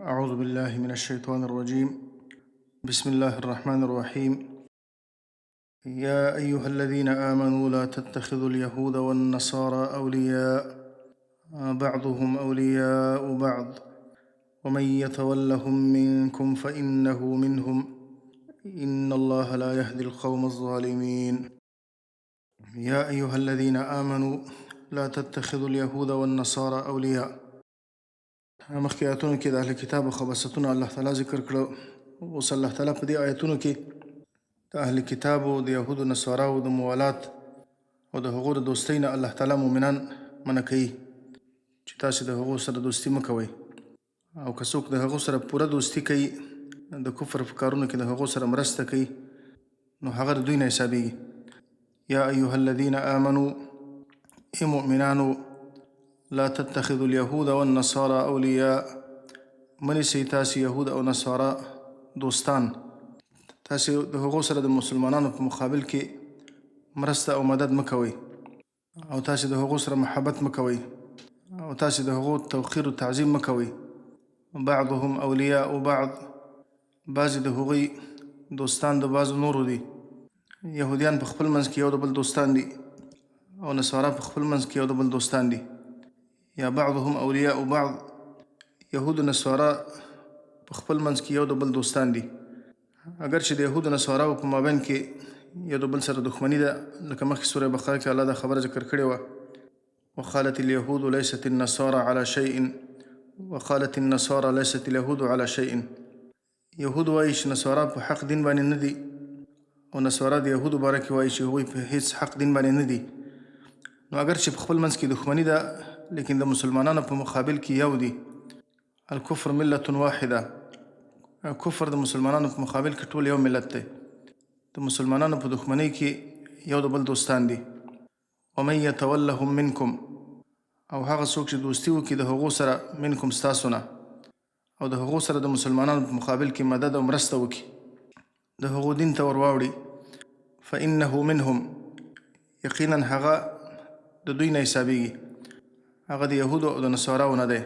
أعوذ بالله من الشيطان الرجيم. بسم الله الرحمن الرحيم. يا أيها الذين آمنوا لا تتخذوا اليهود والنصارى أولياء بعضهم أولياء بعض ومن يتولهم منكم فإنه منهم إن الله لا يهدي القوم الظالمين. يا أيها الذين آمنوا لا تتخذوا اليهود والنصارى أولياء. مخکې آیتونو کې د اهل کتابو خباستونه الله تعالی ذکر کړو. اوس الله تعالی په دې آیتونو کې د اهل کتابو د یهودو نصاراو د موالات او د هغو د دوستۍ نه الله تعالی مؤمنان منع کوي چې تاسې د هغو سره دوستي مه کوئ، او که څوک د هغو سره پوره دوستي کوي، د کفر په کارونو کې د هغو سره مرسته کوي، نو هغه د دوی نه حسابېږي. یا ایها الذین آمنوا، ای مؤمنانو، لا تتخذوا اليهود والنصارى أولياء، منیسئ تاسې یهود او نصارا دوستان. تاسې د هغو سره د مسلمانانو په مقابل کې مرسته او مدد مه کوئ، او تاسې د هغو سره محبت مه کوئ، او تاسې د هغو توقیر و تعظیم مه کوئ. بعضهم اولیاء بعض، بعضې د هغوی دوستان د بعضو نورو دي. یهودیان په خپل منځ کې یو د بل دوستان دي، او نصارا په خپل منځ کې یو د بل دوستان دي. یا بعضهم اولیاء بعض، یهود و نصارا په خپل منځ کې یو د بل دوستان دي. اگر چې د یهود و نصاراو په مابین کې یو د بل سره دښمني ده، لکه مخکې سوره بقره کې الله دا خبره ذکر کړې وه: وقالت اليهود ليست النصارى على شيء وقالت النصارى ليست اليهود على شيء. یهود وایي چې نصارا په حق دین باندې نه دي، او نصارا د یهودو باره کې وایي چې هغوی په هیڅ حق دین باندې نه دي. نو اگر چې په خپل منځ کې دښمني ده، لیکن د مسلمانانو په مقابل کې یو دي. الکفر ملت واحده، کفر د مسلمانانو په مقابل کې ټول یو ملت دی. د مسلمانانو په دښمنۍ کې یو د بل دوستان دي. ومن یتولهم منکم، او هغه څوک چې دوستي وکړي د هغو سره، منکم ستاسو نه، او د هغو سره د مسلمانانو په مقابل کې مدد او مرسته وکړي، د هغو دین ته ور واوړي، فانه منهم، یقینا هغه د دوی نه حسابېږي، هغه د یهودو او د نصاراو نه دی.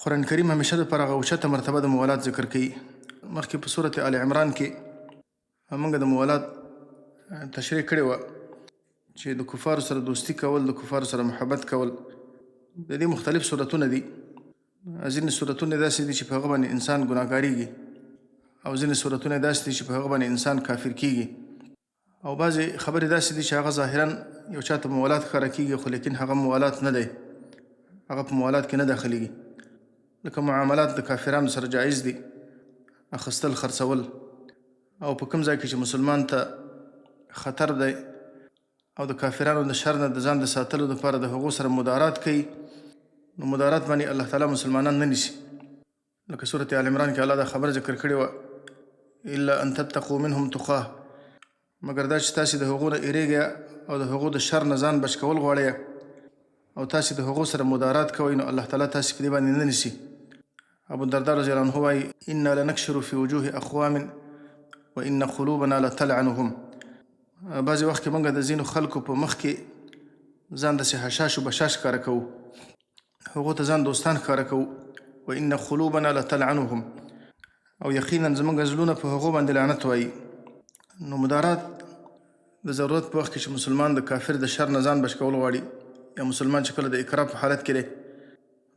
قرآن کریم همیشه دپاره هغه اوچته مرتبه د موالات ذکر کوي. مخکې په صورت آل عمران کې موږ د موالات تشریح کړې وه چې د کفارو سره دوستي کول، د کفارو سره محبت کول. د دې مختلف صورتونه دي. ځینې صورتونه داسې دي چې په هغه باندې انسان ګناهګارېږي، او ځینې صورتونه داسې دي چې په هغه باندې انسان کافر کېږي، او بعضې خبرې داسې دي چې هغه ظاهراً یو چا ته موالات ښکاره کېږي، خو لیکن هغه موالات نه دی، هغه په موالات کې نه داخلېږي. لکه معاملات د کافرانو سره جایز دي، اخیستل، خرڅول، او په کوم ځای کې چې مسلمان ته خطر دی او د کافرانو د شر نه د ځان د ساتلو دپاره د هغو سره مدارات کوي، نو مدارات باندې الله تعالی مسلمانان نه نیسي. لکه صورت آل عمران کې الله دا خبره ذکر کړې وه: الا ان تتقوا منهم تقاه، مګر دا چې تاسې د هغو نه اریږئ او د هغو د شر نه ځان بچ کول غواړئ، او تاسې د هغو سره مدارات کوئ، نو الله تعالی تاسې په دې باندې نه نیسي. ابو الدرداء رضی الله عنه وایي: انا لنکشر فی وجوه اقوام وان قلوبنا لتلعنهم. بعضې وخت کې موږ د ځینو خلکو په مخ کې ځان داسې حشاش و بشاش ښکاره کوو، هغو ته ځان دوستان ښکاره کوو. وان قلوبنا لتلعنهم، او یقینا زموږ زړونه په هغو باندې لعنت وایي. نو مدارات د ضرورت په وخت کې چې مسلمان د کافر د شر نه ځان بچ کول غواړي، یا مسلمان چې کله د اکراه په حالت کې دی،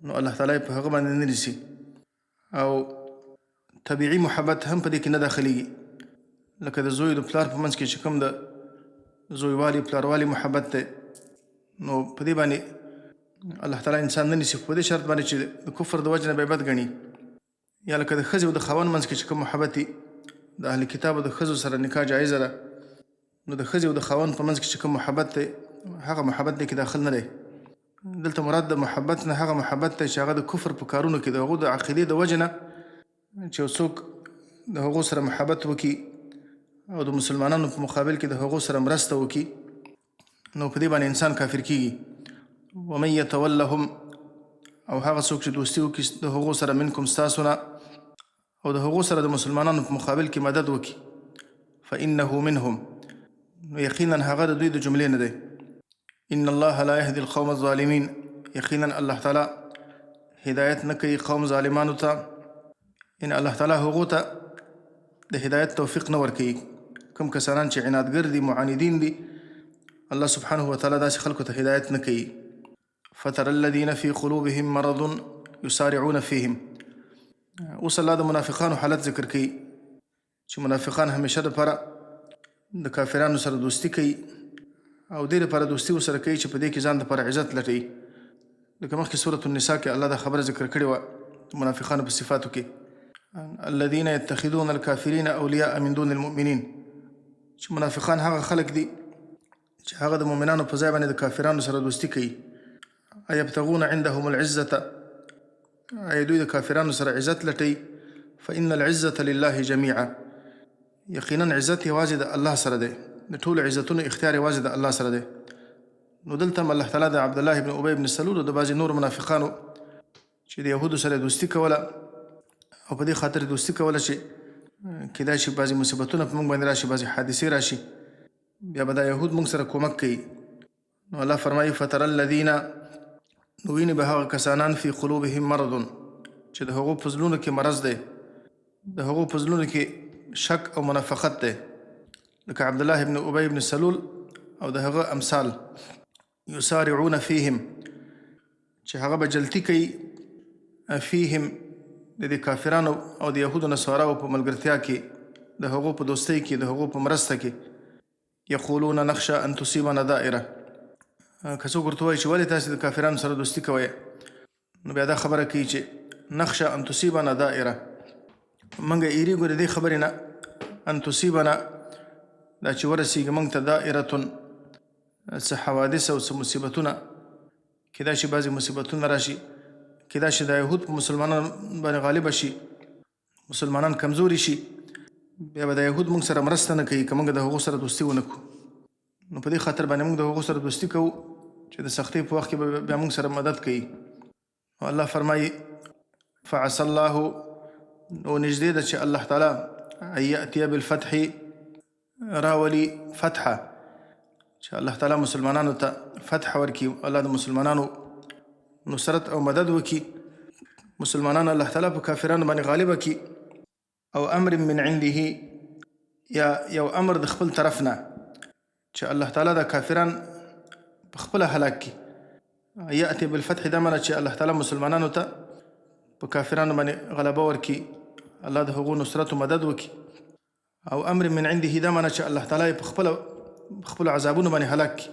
نو الله تعالی په هغه باندې نه نیسي. او طبیعي محبت هم په دې کې نه داخلېږي. لکه د زوی د پلار په منځ کې چې کوم د زویوالي پلاروالي محبت دی، نو په دې باندې الله تعالی انسان نه نیسي، په دې شرط باندې چې د کفر د وجې نه به یې بد ګڼي. یا لکه د ښځې او د خاوند منځ کې چې کوم محبت وي، د اهل کتابو د ښځو سره نکاح جایزه ده، نو د ښځې او د خاوند په منځ کې چې کوم محبت دی، هغه محبت دې کې داخل نه دی. دلته مراد د محبت نه هغه محبت دی چې هغه د کفر په کارونو کې د هغو د عقیدې د وجې نه چې یو څوک د هغو سره محبت وکړي او د مسلمانانو په مقابل کې د هغو سره مرسته وکړي، نو په دې باندې انسان کافر کېږي. ومن یتولهم، او هغه څوک چې دوستي وکړي د هغو سره، منکم ستاسو نه، او د هغو سره د مسلمانانو په مقابل کې مدد وکړي، فانه منهم، نو یقینا هغه د دوی د جملې نه دی. ان الله لا يهدي القوم الظالمين، یقینا الله تعالی هدایت نه کوي قوم ظالمانو ته. ان الله تعالی هغو ته د هدایت توفیق نه ورکوي. کوم کسانان چې عنادګر دي، معاندین دي، الله سبحانه وتعالی داسې خلکو ته هدایت نه کوي. فترى الذين في قلوبهم مرض يسارعون فيهم. اوس الله د منافقانو حالت ذکر کوي چې منافقان همیشه دپاره د کافرانو سره دوستي کوي او دې لپاره دوستي ورسره کوي چې په دې کې ځان دپاره عزت لټوي. لکه مخکې سورة النساء کې الله دا خبره ذکر کړې وه منافقانو په صفاتو کې، الذين يتخذون الكافرين اولیاء من دون المؤمنین، چې منافقان هغه خلک دي چې هغه د مؤمنانو په ځای باندې د کافرانو سره دوستي کوي. ایبتغون عندهم العزة، ای دوی د کافرانو سره عزت لټوي. فإن العزة لله جميعا، یقینا عزت یوازې د الله سره دی، د ټولو عزتونو اختیار یوازې د الله سره دی. نو دلته هم الله تعالی د عبدالله بن ابی بن سلول او د بعضې نور منافقانو چې د یهودو سره دوستي کوله او په دې خاطر دوستي کوله چې کیدای شي بعضې مصیبتونه په موږ باندې راشي، بعضې حادثې راشي، بیا به دا یهود موږ سره کومک کوي. نو الله فرمایي فترى الذین، نو ویني به هغه کسانان فی قلوبهم مرض چې د هغو په زړونو کې مرض دی، د هغو په زړونو کې شک او منافقت دی، لکه عبدالله بن ابی بن سلول او د هغه امثال. یسارعون فیهم، چې هغه به جلتی کوي فیهم د دې کافرانو او د یهودو نصاراو په ملګرتیا کې، د هغو په دوستۍ کې، د هغو په مرسته کې. یقولون نخشى ان تصیبنا دائره، که څوک ورته وایي چې ولې تاسې د کافرانو سره دوستي کوئ، نو بیا دا خبره کوي چې نخشى ان تصیبنا دائره، موږ یېرېږو د دې خبرې نه، ان تصیبنا دا چې ورسېږي موږ ته دائره څه حوادث او څه مصیبتونه، کیدای شي بعضې مصیبتونه راشي، کیدای شي دا یهود په مسلمانانو باندې غالبه شي، مسلمانان کمزوري شي، بیا به دا یهود موږ سره مرسته نه کوي که موږ د هغو سره دوستي ونه کړو. نو په دې خاطر باندې موږ د هغو سره دوستي کوو چې د سختۍ په وخت کې به بیا موږ سره مدد کوي. نو الله فرمایي فعسى الله، نو نږدې ده چې الله تعالی ان یأتي بالفتح، راولي فتحه، چې الله تعالی مسلمانانو ته فتح ورکړي، الله د مسلمانانو نصرت او مدد وکړي، مسلمانان الله تعالی په کافرانو باندې غالبه کړي. او امر من عنده، یا یو امر د خپل طرف نه چې الله تعالی د کافران په خپله هلاک کړي. یأتي بالفتح دا معنی چې الله تعالی مسلمانانو ته په کافرانو باندې غلبه ورکړي، الله د هغو نصرت او مدد وکړي. او امر من عنده دا معنی چې الله تعالی په خپلو عذابونو باندې هلاک کړي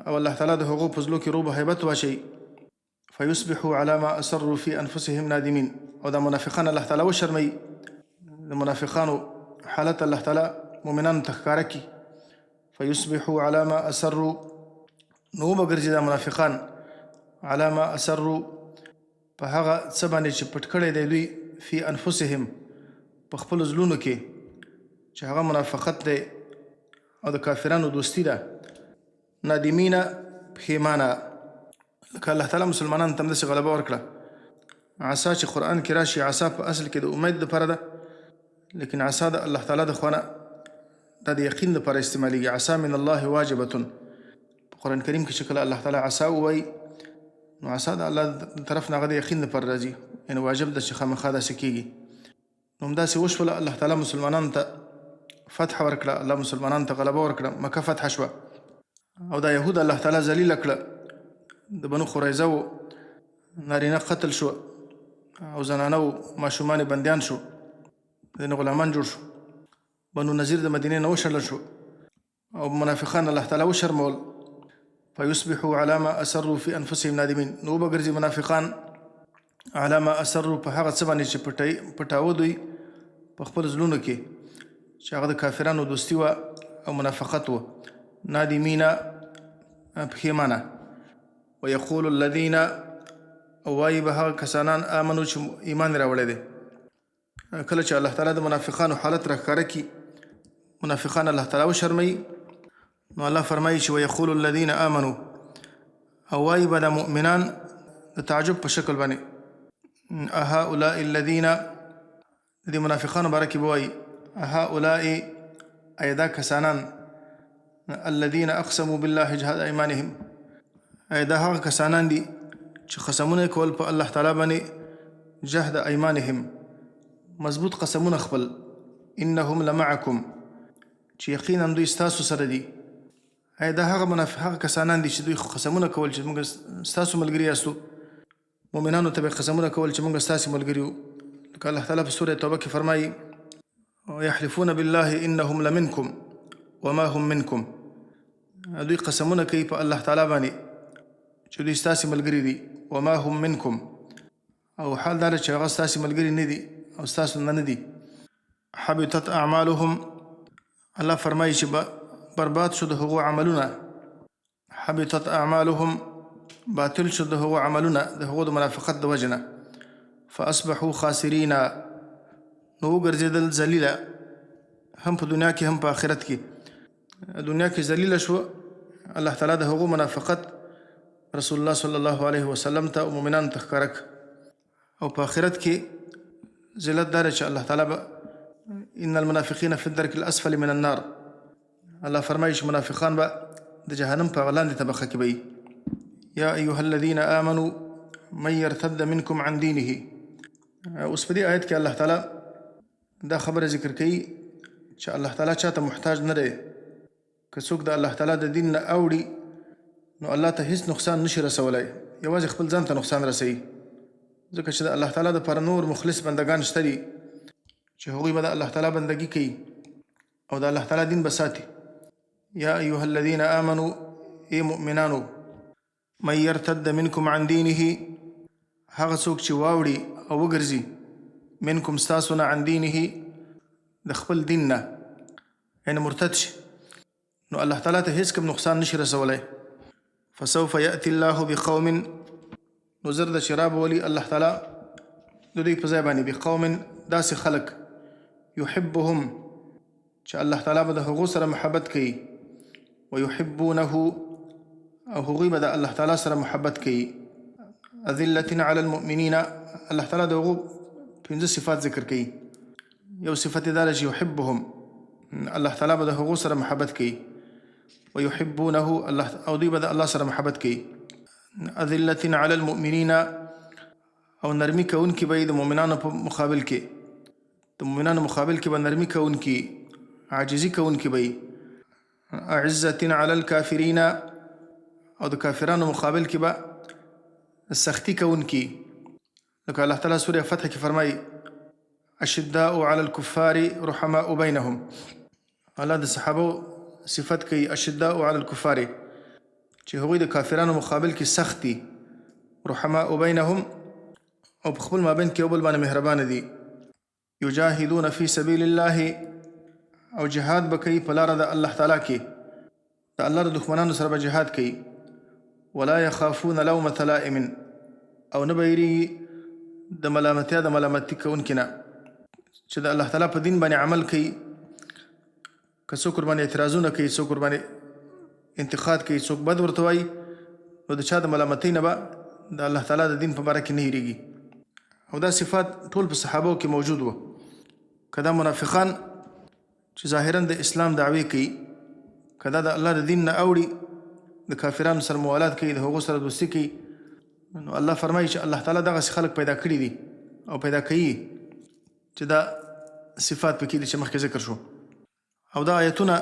او الله تعالی د هغو په زړو کې روب او هیبت واچوي. فیصبحوا على ما اسروا في انفسهم نادمین، او دا منافقان الله تعالی وشرموي، د منافقانو حالت الله تعالی مؤمنانو ته ښکاره کړي. فیصبحوا على ما اسروا، نو وبګرځي دا منافقان على ما اسروا په هغه څه باندې چې پټ کړی دی دوی فی انفسهم په خپلو زړونو کې، چې هغه منافقت دی او د کافرانو دوستي ده. نادمینا پښیمانه، لکه الله تعالی مسلمانانو ته همداسې غلبه ورکړه. عصا چې قرآن کې راشي، عصا په اصل کې د امید دپاره ده، لیکن عصا د الله تعالی د خوا نه دا د یقین دپاره استعمالیږي. عصا من الله واجبة، په قرآن کریم کې چې کله الله تعالی عصا ووایي، نو عصا د الله د طرف نه هغه د یقین دپاره راځي، یعنې واجب ده چې خامخا داسې کېږي. نو همداسې وشوله، الله تعالی مسلمانانو ته فتح ورکړه، الله مسلمانانو ته غلبه ورکړه، مکه فتح شوه. او دا یهود الله تعالی ذلیله کړه، د بنو قریظه و نارینه قتل شو او زنانه و ماشومان بندیان شو، ځینې غلامان جوړ شو. بنو نذیر د مدینې نه وشړل شو او منافقان الله تعالی وشرمول. فیصبحوا على ما اسروا في انفسهم نادمین، نو وبګرځي منافقان على ما اسروا په هغه څه باندې چې پټاوه دوی په خپل زړونو کې، چې هغه د کافرانو دوستي وه او منافقت وه. نادمینا پښیمانه. ویقول الذین، او وایي به هغه کسانان آمنو چې ایمان راوړی دی. کله چې الله تعالی د منافقانو حالت راښکاره کړي، منافقان الله تعالی وشرموي، نو الله فرمایي چې ویقول الذین آمنو، او وایي به د مؤمنان د تعجب په شکل باندې، اهؤلاء الذین، د منافقانو باره کې به وایي اهؤلاء، ای دا کسانان، الذین اقسموا بالله جهاد ایمانهم، ای دا هغه کسانان دي چې قسمونه کول په الله تعالی باندې جهد ایمانهم، مضبوط قسمونه خپل انهم لمعکم چې یقینا دوی ستاسو سره دي. دا هغه کسانان دي چې دوی قسمونه کول چې موږ ستاسو ملګري یاستو. مؤمنانو ته به قسمونه کول چې موږ ستاسو ملګري یو. لکه الله تعالی په سورة توبه کې فرمایي ويحلفون بالله انهم لمنکم وما هم منکم. دوی قسمونه کوي په الله تعالی باندې چې دوی ستاسو ملګري دي. وما هم منکم او حال دا چې هغه ستاسو ملګري نه دي او ستاسو نه دي. حبطت اعمالهم الله فرمایي چې برباد شو د هغو عملونه. حبطت اعمالهم باطل شو د هغو عملونه د هغو د منافقت د وجنه. فاصبحوا خاسرین نو وګرځېدل ذلیله هم په دنیا کې هم په آخرت کې. دنیا کې ذلیله شو الله تعالی د هغو منافقت رسول الله صلی الله علیه وسلم ته او مؤمنانو ته ښکاره او په آخرت کې ذلت دار چې الله تعالی ان المنافقین فی الدرک الاسفل من النار. الله فرمایي چې منافقان به د جهنم په غلاندې طبقه کې وي. یا ایها الذین آمنوا من یرتد منکم عن دینه. اوس په دې آیت کې الله تعالی دا خبره ذکر کوي چې الله تعالی چاته محتاج نه دی. که څوک د الله تعالی د دین نه اوړي نو الله ته هیڅ نقصان نشي رسولی، یوازې خپل ځان ته نقصان رسوي. ځکه چې د الله تعالی دپاره نور مخلص بندگان شته دي چې هغوی به د الله تعالی بندگی کوي او د الله تعالی دین به ساتي. یا ایها الذین آمنوا ای مؤمنانو من یرتد منکم عن دینه هغه څوک چې واوړي او وګرځي منکم ستاسو نه عن دینه د خپل دین نه یعنې مرتد شي نو الله تعالی ته هیڅ کوم نقصان نشي رسولی. فسوف یأتی الله بقوم نو زر د چې رابولي الله تعالی د دوی په ځای باندې بقوم داسې خلک یحبهم چې الله تعالی به د هغو سره محبت کوي ویحبونه او هغوی به د الله تعالی سره محبت کوي. اذلة علی المؤمنین الله تعالی د هغو 5 صفات ذکر کوي. یو صفت دا چې یحبهم الله تعالی به د هغو سره محبت کوي ویحبونه الله او دوی به د الله سره محبت کوي. اذلة علی المؤمنین او نرمی کوونکي به د مؤمنانو په مقابل کې د مؤمنانو مقابل کې به نرمی کوونکي عاجزي کوونکي به. اعزة علی الکافرین او د کافرانو مقابل کې به سختی کوونکي. لکه الله تعالی سوره فتح کې فرمایي اشداء علی الکفار رحماء بینهم. الله د صحابه صفت کوي اشداء علی الکفار چې هغوی د کافرانو مقابل کې سختی رحماء بینهم او په خپل مابین کې یو بل باندې مهربانه دي. یجاهدون فی سبیل الله او جهاد به کوي په لاره د الله تعالی کې د الله د دښمنانو سره به جهاد کوي. ولا یخافون لومة لائم او نه به یریږي د ملامتیا د ملامتي کوونکي نه چې د الله تعالی په دین باندې عمل کوي. که څوک ورباندې اعتراضونه کوي څوک ورباندې انتقاد کوي څوک بد ورته وایي نو د چا د ملامتۍ نه به د الله تعالی د دین په باره کې نه هیریږي. او دا صفات ټول په صحابو کې موجود وو. که دا منافقان چې ظاهرا د اسلام دعوی کوي که دا د الله د دین نه اوړي د کافرانو سره موالات کوي د هغو سره دوستي کوي نو الله فرمایي چې الله تعالی دغسې خلک پیدا کړي دي او پیدا کوي چې دا صفات پکې دي چې مخکې ذکر شو. او دا آیتونه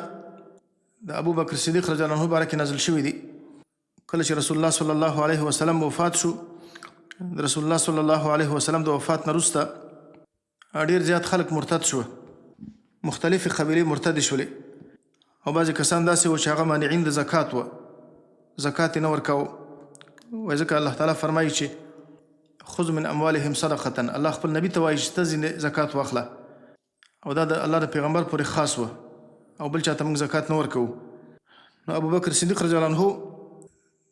د ابو بکر صدیق رضی الله عنه باره کې نازل شوي دي. کله چې رسول الله صلی الله علیه وسلم وفات شو د رسول الله صلی الله علیه وسلم د وفات نه وروسته ډېر زیات خلک مرتد شو. مختلفې قبیلې مرتدې شولې او بعضې کسان داسې وو چې هغه مانعین د زکات وه زکات یې نه ورکاوه. وایي ځکه الله تعالی فرمایي چې خذ من اموالهم صدقة. الله خپل نبي ته وایي چې ته ځینې زکات واخله او دا د الله د پیغمبر پورې خاص وه او بل چاته موږ زکات نه ورکوو. نو ابو بکر صدیق رضی الله عنه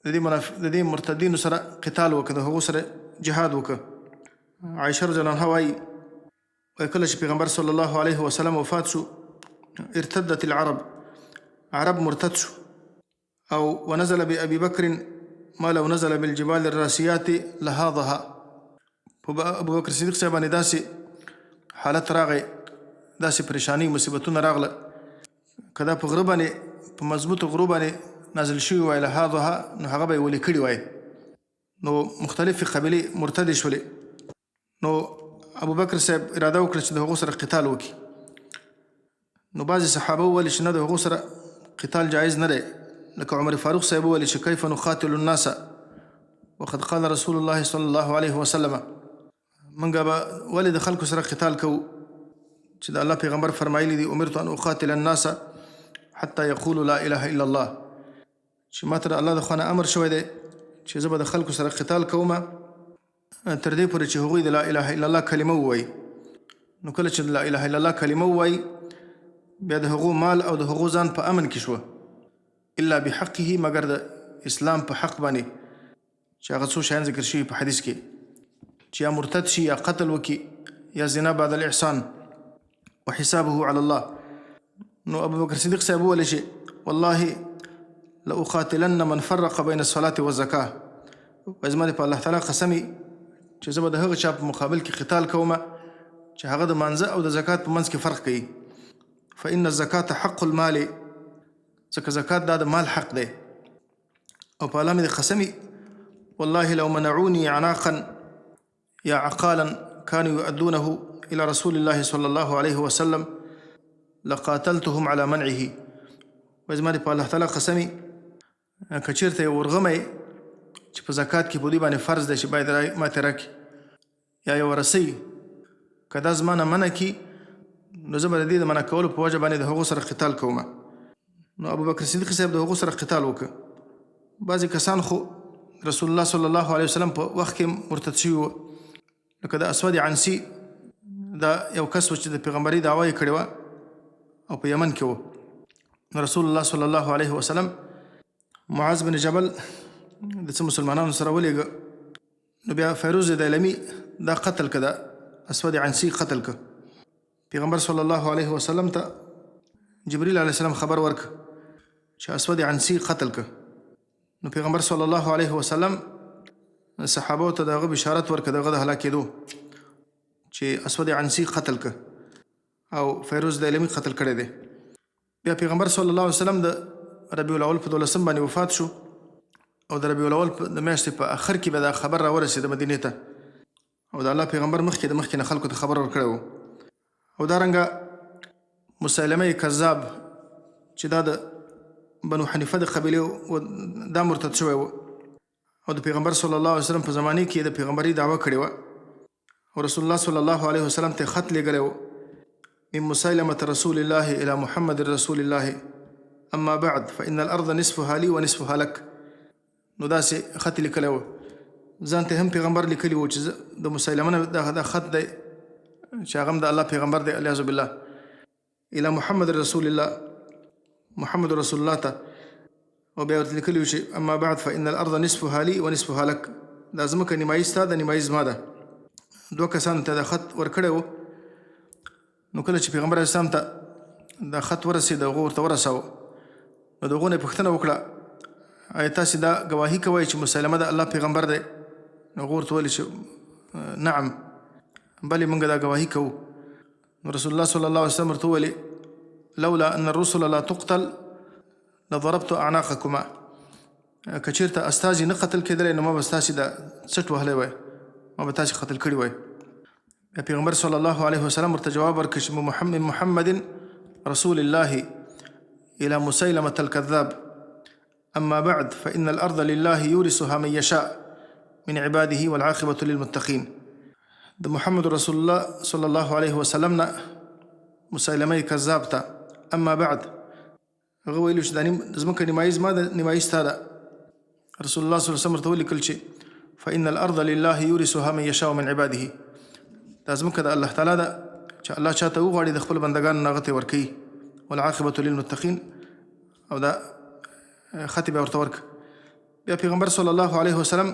د دې مرتدینو سره قتال وکړه د هغو سره جهاد وکړه. عایشه رضی الله عنها وایي کله چې پیغمبر صلی الله علیه وسلم وفات شو ارتدت العرب عرب مرتد شو او ونزل بأبي بكر ما لو نزل بالجبال الراسيات لهاضها. ابو بکر صدیق صاحب باندې داسې حالت راغی داسې پریشانی مصیبتونه راغله که دا په غره باندې په مضبوطو غرو باندې نازل شوي وای لهاضها نو هغه به یې ولې کړي وای. نو مختلفې قبیلې مرتدې شولې. نو ابو بکر صاحب اراده وکړه چې د هغو سره قتال وکړي. نو بعضې صحابه وویل چې نه، د هغو سره قتال جایز نه دی. لکه عمر فاروق صاحب وویل چې کیف نقاتل الناس وقد قال رسول الله صلی الله علیه وسلم، موږ به ولې د خلکو سره قتال کوو چې د الله پیغمبر فرمایلی دی امرت ان اقاتل الناس حتى يقولوا لا اله الا الله، چې ما ته د الله د خوا نه امر شوی دی چې زه به د خلکو سره قتال کوم تر دې پورې چې هغوی د لا اله الا الله کلمه ووایي. نو کله چې د لا اله الا الله کلمه ووایي بیا د هغو مال او د هغو ځان په امن کې شوه، الا بحقه، مگر د اسلام په حق باندې چې هغه څو شیان ذکر شوي په حدیث کې چې یا مرتد شي یا قتل وکړي یا زنا بعد الاحسان وحسابه على الله. نو ابو بکر صدیق صاحب وویل چې والله لاقاتلن من فرق بین الصلاة والزکاه، زما د په الله تعالی قسمي چې زه به د هغه چا په مقابل کې قتال کوم چې هغه د مانځه او د زکات په منځ کې فرق کوي. فإن الزکاة حق المال، ځکه زکات دا د مال حق دی. او په الله مې د قسمي والله لو منعوني عناقا یا عقالا كانوا يؤدونه إلى رسول الله صلى الله عليه وسلم لقاتلتهم على منعه. وزما د په الله تعالی قسمي که چېرته یې ورغمی چې په زکات کې په دوی باندې فرض دی چې باید ماته راکړي یا یو رسۍ، که دا زما نه منع کړي نو زه به د دې د منع کولو په وجه باندې د هغو سره قتال کوم. نو ابو بکر صدیق صاحب د هغو سره قتال وکړه. بعضې کسان خو رسول الله صلی الله علیه وسلم په وخت کې مرتد شوي وو، لکه د اسود عنسي، دا یو کس و چې د پیغمبري دعوا یې کړې وه او په یمن کې و. رسول الله صلی الله علیه وسلم معاذ بن جبل د څه مسلمانانو سره ولېږه، نو بیا فیروز دیلمي دا قتل که، دا اسود عنسي قتل که. پیغمبر صلی الله علیه وسلم ته جبریل علیه السلام خبر ورکړه چې اسود عنسي قتل که. نو پیغمبر صلی الله علیه وسلم صحابو ته دغه بشارت ورکړه دغه د هلاکېدو چې اسود عنسي قتل که او فیروز دیلمي قتل کړی دی. بیا پیغمبر صلی الله علیه وسلم د ربیع الاول په 12 باندې وفات شو او د ربیع الاول د میاشتې په اخر کې به دا خبر راورسېد مدینې ته، او د الله پیغمبر مخکې د مخکې نه خلکو ته خبر ورکړی و. او دارنګه مسیلمه کذاب چې دا د بنو حنیفه د قبیلې دا مرتد شوی و او د پیغمبر صلی الله علیه وسلم په زمانې کې د پیغمبري دعوه کړې وه، او رسول الله صلی الله علیه وسلم ته خط لیږلی و من مسیلمة رسول الله الى محمد رسول الله اما بعد فإن الارض نصفها لي ونصفها لك. نو داسې خط لیکلی و، ځان ته هم پیغمبر لیکلی و چې د مسیلمه نه دا خط دی چې هغه هم د الله پیغمبر دی علیاذ بالله، الى محمد رسول الله، محمد رسول الله ته. او بیا ورته لیکلي چې اما بعد فإن الارض نصفها لي ونصفها لك، دا ځمکه نیمایي ستا ده نیمایي زما ده. دوه کسانو ته دا خط ورکړی و. نو کله چې پیغمبر علیه السلام ته دا خط ورسېد هغو ورته ورساوه، نو د هغو نه یې پوښتنه وکړه آیا تاسې دا ګواهي کوئ چې مسیلمه د الله پیغمبر دی؟ نو هغو ورته ویلي چې نعم، بلې موږ دا ګواهي کوو. نو رسول الله صلی الله علیه وسلم ورته وویلې لولا ان الرسل لا تقتل لضربت اعناقکما، که چېرته استازي نه قتل کېدلی نو ما به ستاسې دا څټ وهلی وای، ما به تاسې قتل کړي وای. بیا پیغمبر صلی الله علیه وسلم ورته جواب ورکړ چې محمد رسول الله الى مسیلمة الكذاب اما بعد فإن الارض لله يورثها من يشاء من عباده والعاقبة للمتقين. د محمد رسول الله صلی الله علیه وسلم نه مسیلمه کذاب ته اما بعد هغه ویلو چې دا ځمکه نیمایي زما ده نیمایي ستا ده. رسول الله صلی الله علیه وسلم ورته ولیکل چې فإن الارض لله يورثها من يشاء من عباده، دا ځمکه د الله تعالی ده چې الله چاته وغواړي د خپل بندګانو نه هغه ته ورکوي، والعاقبة للمتقین. او دا خط بیا ورته ورکړه. بیا پیغمبر صلی الله علیه وسلم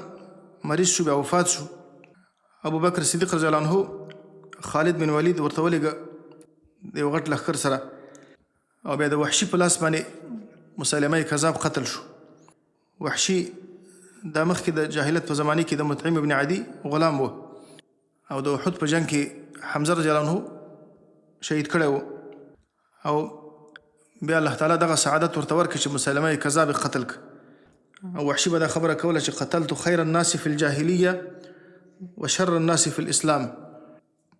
مریض شو، بیا وفات شو. ابو بکر صدیق رضی الله عنه خالد بن ولید ورته ولېږه د یو غټ لښکر سره، او بیا د وحشي په لاس باندې مسیلمه کذاب قتل شو. وحشي دا مخکې د جاهلیت په زمانې کې د مطعم ابن عدي غلام و، او د احد په جنګ کې حمزه رضی الله عنه شهید کړی و. او بیا الله تعالی دغه سعادت ورته ورکړي چې مسیلمه کذاب قتل که. او وحشي به دا خبره کوله چې قتلت خیر الناس فی الجاهلیه وشر الناس فی الاسلام،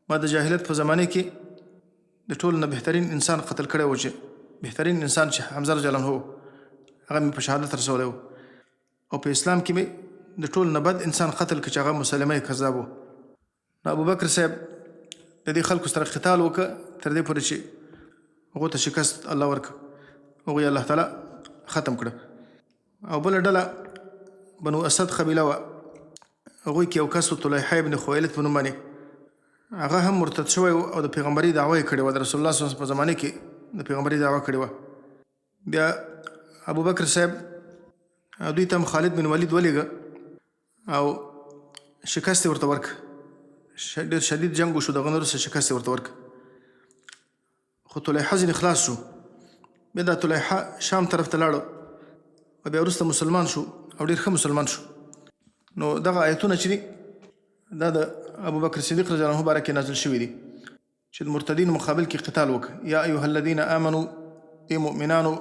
ما د جاهلیت په زمانه کې د ټولو نه بهترین انسان قتل کړی و، چې بهترین انسان چې حمزه رضی الله عنه هغه مې په شهادت رسولی و، او په اسلام کې مې د ټولو نه بد انسان قتل کړ چې هغه مسلمه کذاب و. نو ابوبکر صاحب د دې خلکو سره قتال وکړه تر دې پورې چې هغو ته شکست الله ورکړه، هغوی الله تعالی ختم کړه. او بله ډله بنو اسد قبیله وه، هغوی کې یو کس و طلیحه ابن خویلد په نوم باندې، هغه هم مرتد شوی و او د پیغمبري دعوه یې کړې وه، د رسول الله صلی الله علیه وسلم په زمانه کې د پیغمبري دعوه کړې وه. بیا ابوبکر صاحب دوی ته هم خالد بن ولید ولېږه او شکست یې ورته ورکړه، ډېر شدید جنګ وشو، دغه نه وروسته شکست یې ورته ورکړه. خو طلیحه ځینې خلاص شو. بیا دا طلیحه شام طرف ته لاړه او بیا وروسته مسلمان شو او ډېر ښه مسلمان شو. نو دغه آیتونه چې دي دا د ابوبکر صدیق رضی الله عنه باره کې نازل شوي دي چې د مرتدینو مقابل کې قتال وکړه. یا ایها الذین آمنوا، ای مؤمنانو.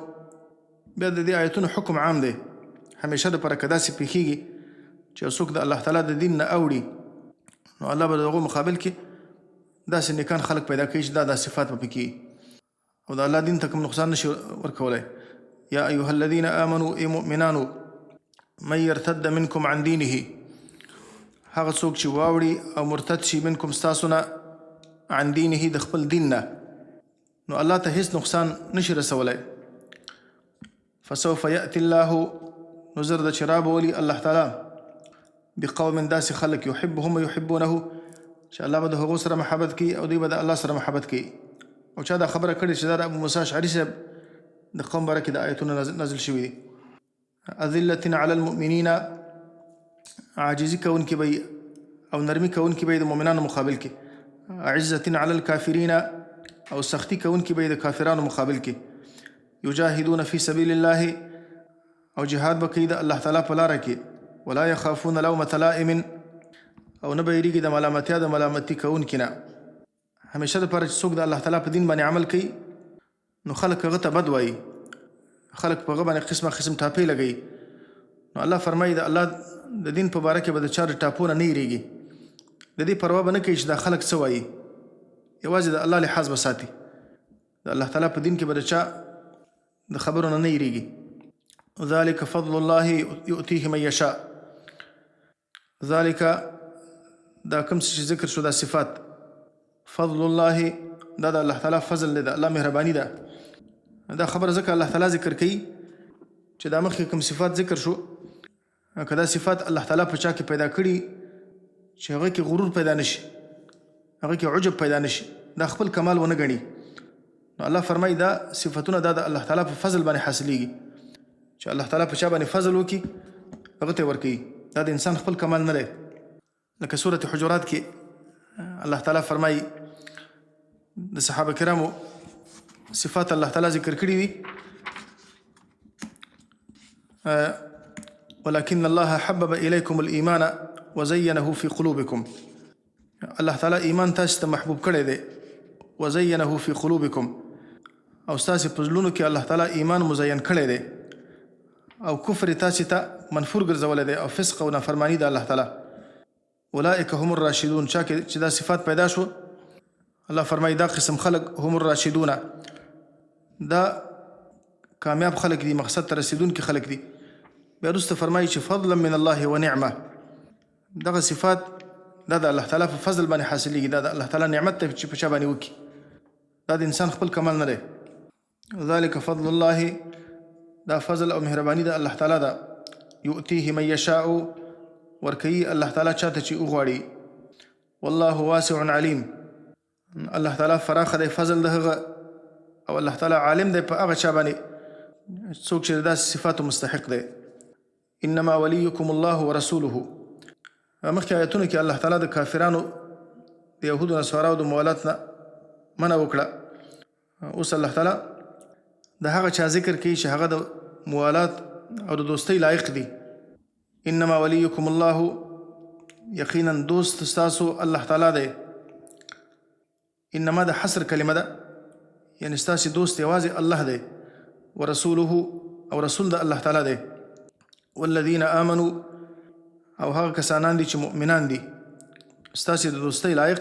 بیا د دې آیتونو حکم عام دی، همیشه دپاره که داسې پېښېږي چې یو څوک د الله تعالی د دین نه اوړي، نو الله به د هغو مقابل کې داسې نیکان خلک پیدا کوي چې دا صفات به پکې او د الله دین ته کوم نقصان نشي ورکولی. یا ایها الذین آمنوا، ای مؤمنانو، من یرتد منکم عن دینه، هغه څوک چې واوړي او مرتد شي منکم ستاسو نه عن دینه د خپل دین نه، نو الله ته هیڅ نقصان نشي رسولی. فسوف یأتی الله، نو زر د چې رابولي الله تعالی بقوم داسې خلک یحبهم ویحبونه، چې الله به د هغو سره محبت کوي او دوی به د الله سره محبت کوي. او چا دا خبره کړې چې دا د ابو موسی اشعري صاحب د قوم باره کې د آیتونه نازل شوي دي. اذلة علی المؤمنین، عاجزي کوونکي به او نرمي کوونکي به د مؤمنانو مقابل کې. عزة علی الکافرین، او سختی کوونکي به د کافرانو مقابل کې. یجاهدون فی سبیل الله، او جهاد به کوي د الله تعالی په لاره کې. ولا یخافون لومة لائم، او نه به یریږي د ملامتیا د ملامتي کوونکي نه. همیشه دپاره چې څوک د الله تعالی په دین باندې عمل کوي، نو خلک هغه ته بد وایي، خلک په هغه باندې قسمه قسم ټاپې لګوي. نو الله فرمایي د الله د دین په باره کې به د چا د ټاپو نه یریږي، د دې پروا به نه کوي چې دا خلک څه وایي، یوازې د الله لحاظ به ساتي. د الله تعالی په دین کې به د چا د خبرو نه یریږي. ذلک فضل الله یؤتیه من یشاء. ذلک دا کوم څه چې ذکر شو دا صفات، فضل الله دا د الله تعالی فضل دی، د الله مهرباني ده. دا خبره ځکه الله تعالی ذکر کوي چې دا مخکې کوم صفات ذکر شو، که دا صفات الله تعالی په چا کې پیدا کړي چې هغه کې غرور پیدا نشي، هغه کې عجب پیدا نشي، دا خپل کمال ونه ګڼي، نو الله فرمایي دا صفتونه دا د الله تعالی په فضل باندې حاصلېږي. چې الله تعالی په چا باندې فضل وکړي هغه ته ورکوي، دا د انسان خپل کمال نه دی. لکه سورة حجرات کې الله تعالی فرمایي د صحابه کرامو صفات الله تعالی ذکر کړي دي. ولكن الله حبب إليكم الإيمان وزينه في قلوبكم. الله تعالی ایمان تاسو ته محبوب کړی دی، وزينه في قلوبكم، او ستاسو په زړونو کې الله تعالی ایمان مزین کړی دی، او کفر تاسو ته منفور ګرځولی دی، او فسق او نافرمانی د الله تعالی. اولئک هم الراشدون، چا کې چې دا صفات پیدا شو، الله فرمایي دا قسم خلق هم الراشدون، دا کامیاب خلق دي، مقصد ته رسیدونکي خلق دي. بیا وروسته فرمایي چې فضلا من الله ونعمه، دغه صفات دا د الله تعالی په فضل باندې حاصلېږي، دا د الله تعالی نعمت ته چې په چا باندې وکړي، دا د انسان خپل کمال نه دی. ذلک فضل الله، دا فضل او مهرباني د الله تعالی ده. یؤتیه من یشاء، ورکوي الله تعالی چاته چې وغواړي. والله واسع علیم، الله تعالی فراخه دی فضل د هغه، او الله تعالی عالم دی په هغه چا باندې څوک چې د داسې صفاتو مستحق دی. انما ولیکم الله ورسوله، مخکې آیتونو کې الله تعالی د کافرانو د یهودو نصاراو د موالات نه منع وکړه. اوس الله تعالی د هغه چا ذکر کوي چې هغه د موالات او د دوستۍ لایق دي. انما ولیکم الله، یقینا دوست ستاسو الله تعالی دی. انما د حصر کلمه ده، یعنی ستاسو دوست یوازې الله دی. ورسوله، او رسول د الله تعالی دی. والذین آمنوا، او هغه کسانان دي چې مؤمنان دي، ستاسو د دوستۍ لایق